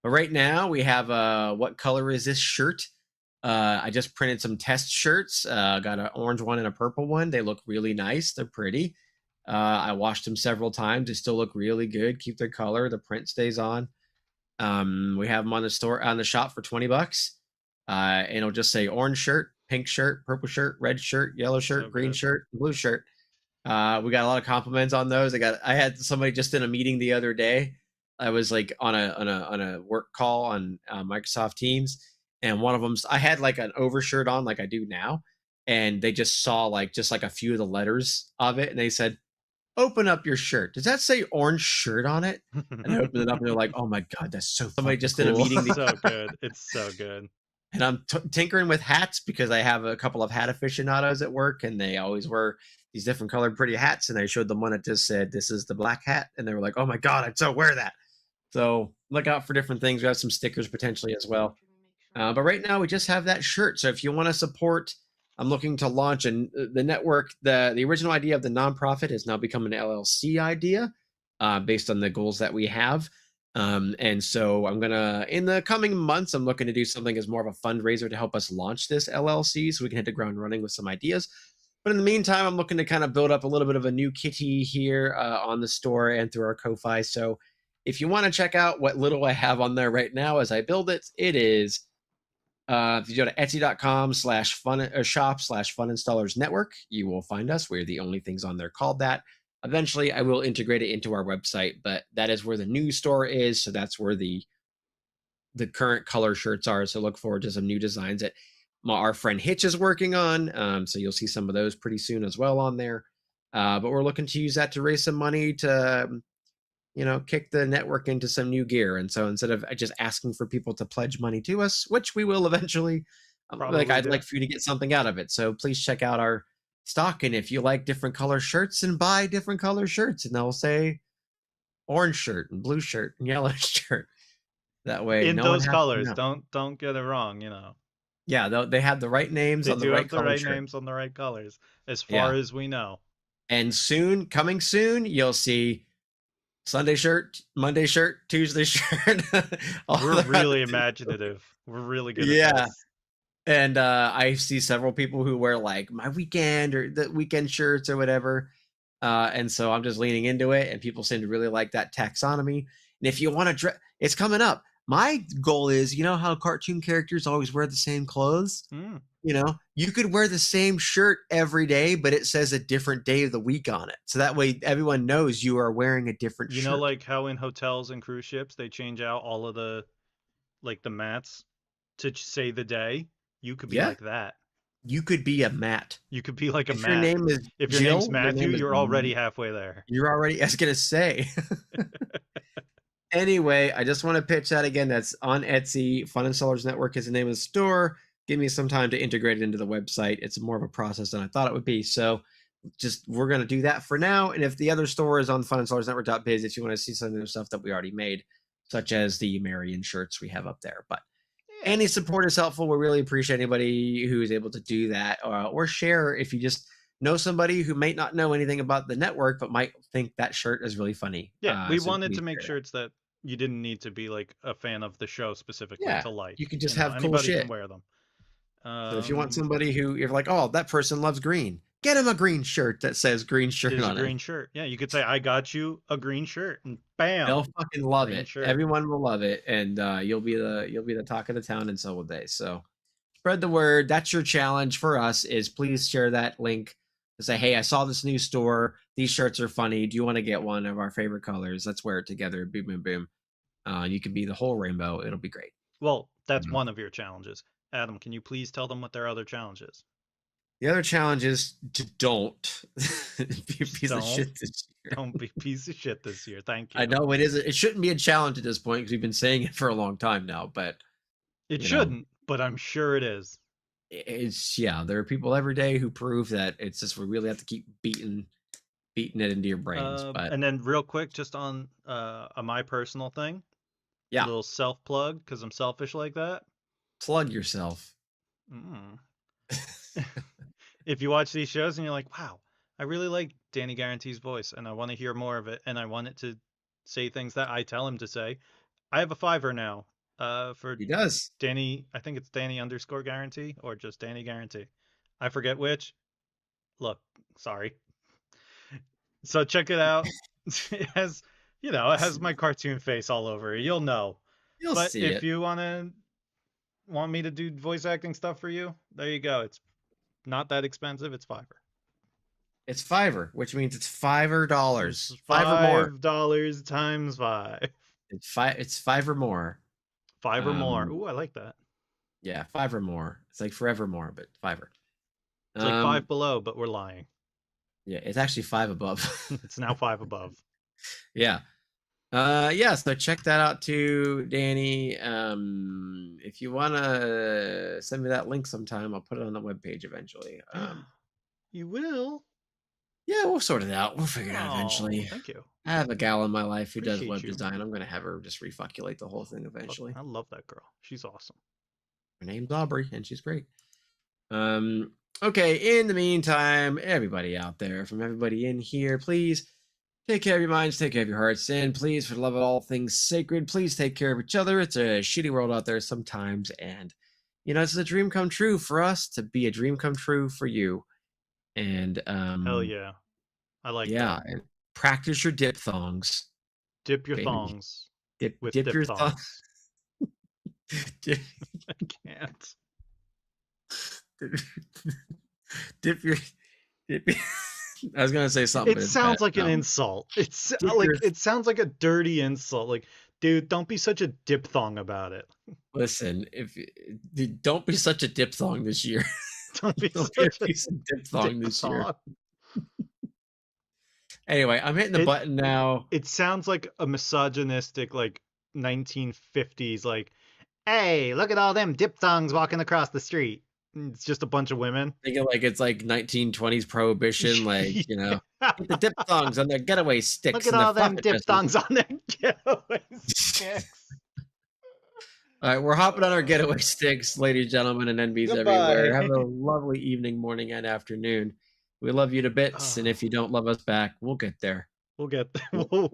But right now we have what color is this shirt? I just printed some test shirts. Got an orange one and a purple one. They look really nice. They're pretty. I washed them several times. They still look really good. Keep their color. The print stays on. We have them on the shop for $20. And it'll just say orange shirt, pink shirt, purple shirt, red shirt, yellow shirt, So green good. shirt, blue shirt. We got a lot of compliments on those. I had somebody just in a meeting the other day. I was like on a work call on Microsoft Teams, and one of them, I had like an overshirt on like I do now, and they just saw like just like a few of the letters of it, and they said, "Open up your shirt. Does that say orange shirt on it?" And I opened it up, and they're like, "Oh my god, that's so somebody just cool. in a meeting." It's so good. It's so good. And I'm tinkering with hats because I have a couple of hat aficionados at work, and they always wear these different colored pretty hats. And I showed them one that just said, "This is the black hat," and they were like, "Oh my god, I'd so wear that." So look out for different things. We have some stickers potentially as well. But right now we just have that shirt. So if you want to support, I'm looking to launch the network. The original idea of the nonprofit has now become an LLC idea based on the goals that we have. And so I'm gonna, in the coming months, I'm looking to do something as more of a fundraiser to help us launch this LLC so we can hit the ground running with some ideas. But in the meantime, I'm looking to kind of build up a little bit of a new kitty here on the store and through our Ko-Fi. So if you want to check out what little I have on there right now as I build it, it is If you go to etsy.com/shop/fun installers network, you will find us. We're the only things on there called that. Eventually, I will integrate it into our website, but that is where the new store is. So that's where the current color shirts are. So look forward to some new designs that our friend Hitch is working on. So you'll see some of those pretty soon as well on there. But we're looking to use that to raise some money to kick the network into some new gear. And so instead of just asking for people to pledge money to us, which we will eventually, Probably I'd do. like for you to get something out of it. So please check out our stock. And if you like different color shirts, and buy different color shirts, and they'll say orange shirt and blue shirt and yellow shirt. That way, In no one those has to colors. know. Don't get it wrong. Yeah, they have the right names They on the do right have the color right shirt. names on the right colors, as Yeah. far as we know. And coming soon, you'll see Sunday shirt, Monday shirt, Tuesday shirt. We're really imaginative. We're really good at Yeah. this. And I see several people who wear like my weekend or the weekend shirts or whatever. And so I'm just leaning into it, and people seem to really like that taxonomy. And if you want to it's coming up. My goal is, how cartoon characters always wear the same clothes? Mm. You could wear the same shirt every day, but it says a different day of the week on it. So that way everyone knows you are wearing a different shirt. Like how in hotels and cruise ships, they change out all of the mats to say the day? You could be Yeah. like that. You could be a Matt. You could be like a If Matt. your name is If your Jill, name's Matthew, you're already halfway there. You're already, I was going to say. Anyway, I just want to pitch that again. That's on Etsy. Fun Installers Network is the name of the store. Give me some time to integrate it into the website. It's more of a process than I thought it would be. So we're going to do that for now. And if the other store is on funinstallarsnetwork.biz, if you want to see some of the stuff that we already made, such as the Marion shirts we have up there. But any support is helpful. We really appreciate anybody who is able to do that, or share if you just know somebody who might not know anything about the network but might think that shirt is really funny. Yeah, we So wanted please to make share shirts that you didn't need to be like a fan of the show specifically Yeah, to like. you can just have cool anybody shit. can wear them. So if you want somebody who you're like, oh, that person loves green, get him a green shirt that says green shirt There's on a green it. shirt. Yeah, you could say, I got you a green shirt, and bam, They'll fucking love green it. shirt. Everyone will love it, and you'll be the talk of the town, and so will they. So spread the word. That's your challenge for us, is please share that link to say, hey, I saw this new store. These shirts are funny. Do you want to get one of our favorite colors? Let's wear it together. Boom, boom, boom. You can be the whole rainbow. It'll be great. Well, that's one of your challenges. Adam, can you please tell them what their other challenge is? The other challenge is to don't be a piece of shit this year. Don't be a piece of shit this year. Thank you. I know it isn't. It shouldn't be a challenge at this point because we've been saying it for a long time now. But it shouldn't. But I'm sure it is. There are people every day who prove that it's just we really have to keep beating it into your brains. But and then real quick, just on my personal thing. Yeah. A little self plug because I'm selfish like that. Plug yourself. If you watch these shows and you're like, wow, I really like Danny Guarantee's voice and I want to hear more of it and I want it to say things that I tell him to say, I have a $5 now for He does. Danny. I think it's Danny_Guarantee or just Danny Guarantee. I forget which. Look, sorry. So check it out. It has my cartoon face all over it. You'll know. But see if you want me to do voice acting stuff for you, there you go. It's not that expensive. It's $5. It's $5, which means it's $5. $5 or more. $5 times 5. It's 5 or more. 5 or more. Ooh, I like that. Yeah, 5 or more. It's like forevermore, but 5. It's like 5 below, but we're lying. Yeah, it's actually 5 above. It's now 5 above. Yeah. So check that out too, Danny. If you want to send me that link sometime, I'll put it on the webpage eventually. You will? Yeah, we'll sort it out. We'll figure it out eventually. Thank you. I have a gal in my life who does web you. design. I'm going to have her just refuculate the whole thing eventually. I love that girl. She's awesome. Her name's Aubrey, and she's great. Okay, in the meantime, everybody out there, from everybody in here, please take care of your minds, take care of your hearts, and please, for the love of all things sacred, please take care of each other. It's a shitty world out there sometimes, and, it's a dream come true for us to be a dream come true for you. And, hell yeah. I like that. Yeah, and practice your diphthongs. Dip your thongs. Dip your thongs. Dip, I can't. dip your. Dip your I was gonna say something. It But it's sounds bad. like an No. insult. It's Dip like your. it sounds like a dirty insult. Like, dude, don't be such a diphthong about it. Listen, don't be such a diphthong this year. Don't be Don't be a such a piece of diphthong this year. diphthong. Anyway, I'm hitting the button now. It sounds like a misogynistic, like 1950s, like, hey, look at all them diphthongs walking across the street. It's just a bunch of women. Thinking like it's like 1920s prohibition, like Yeah. get the diphthongs on their getaway sticks. Look at and all the them flapper dresses. diphthongs on their getaway sticks. All right, we're hopping on our getaway sticks, ladies and gentlemen, and NBs everywhere. Have a lovely evening, morning, and afternoon. We love you to bits, and if you don't love us back, we'll get there. We'll get We'll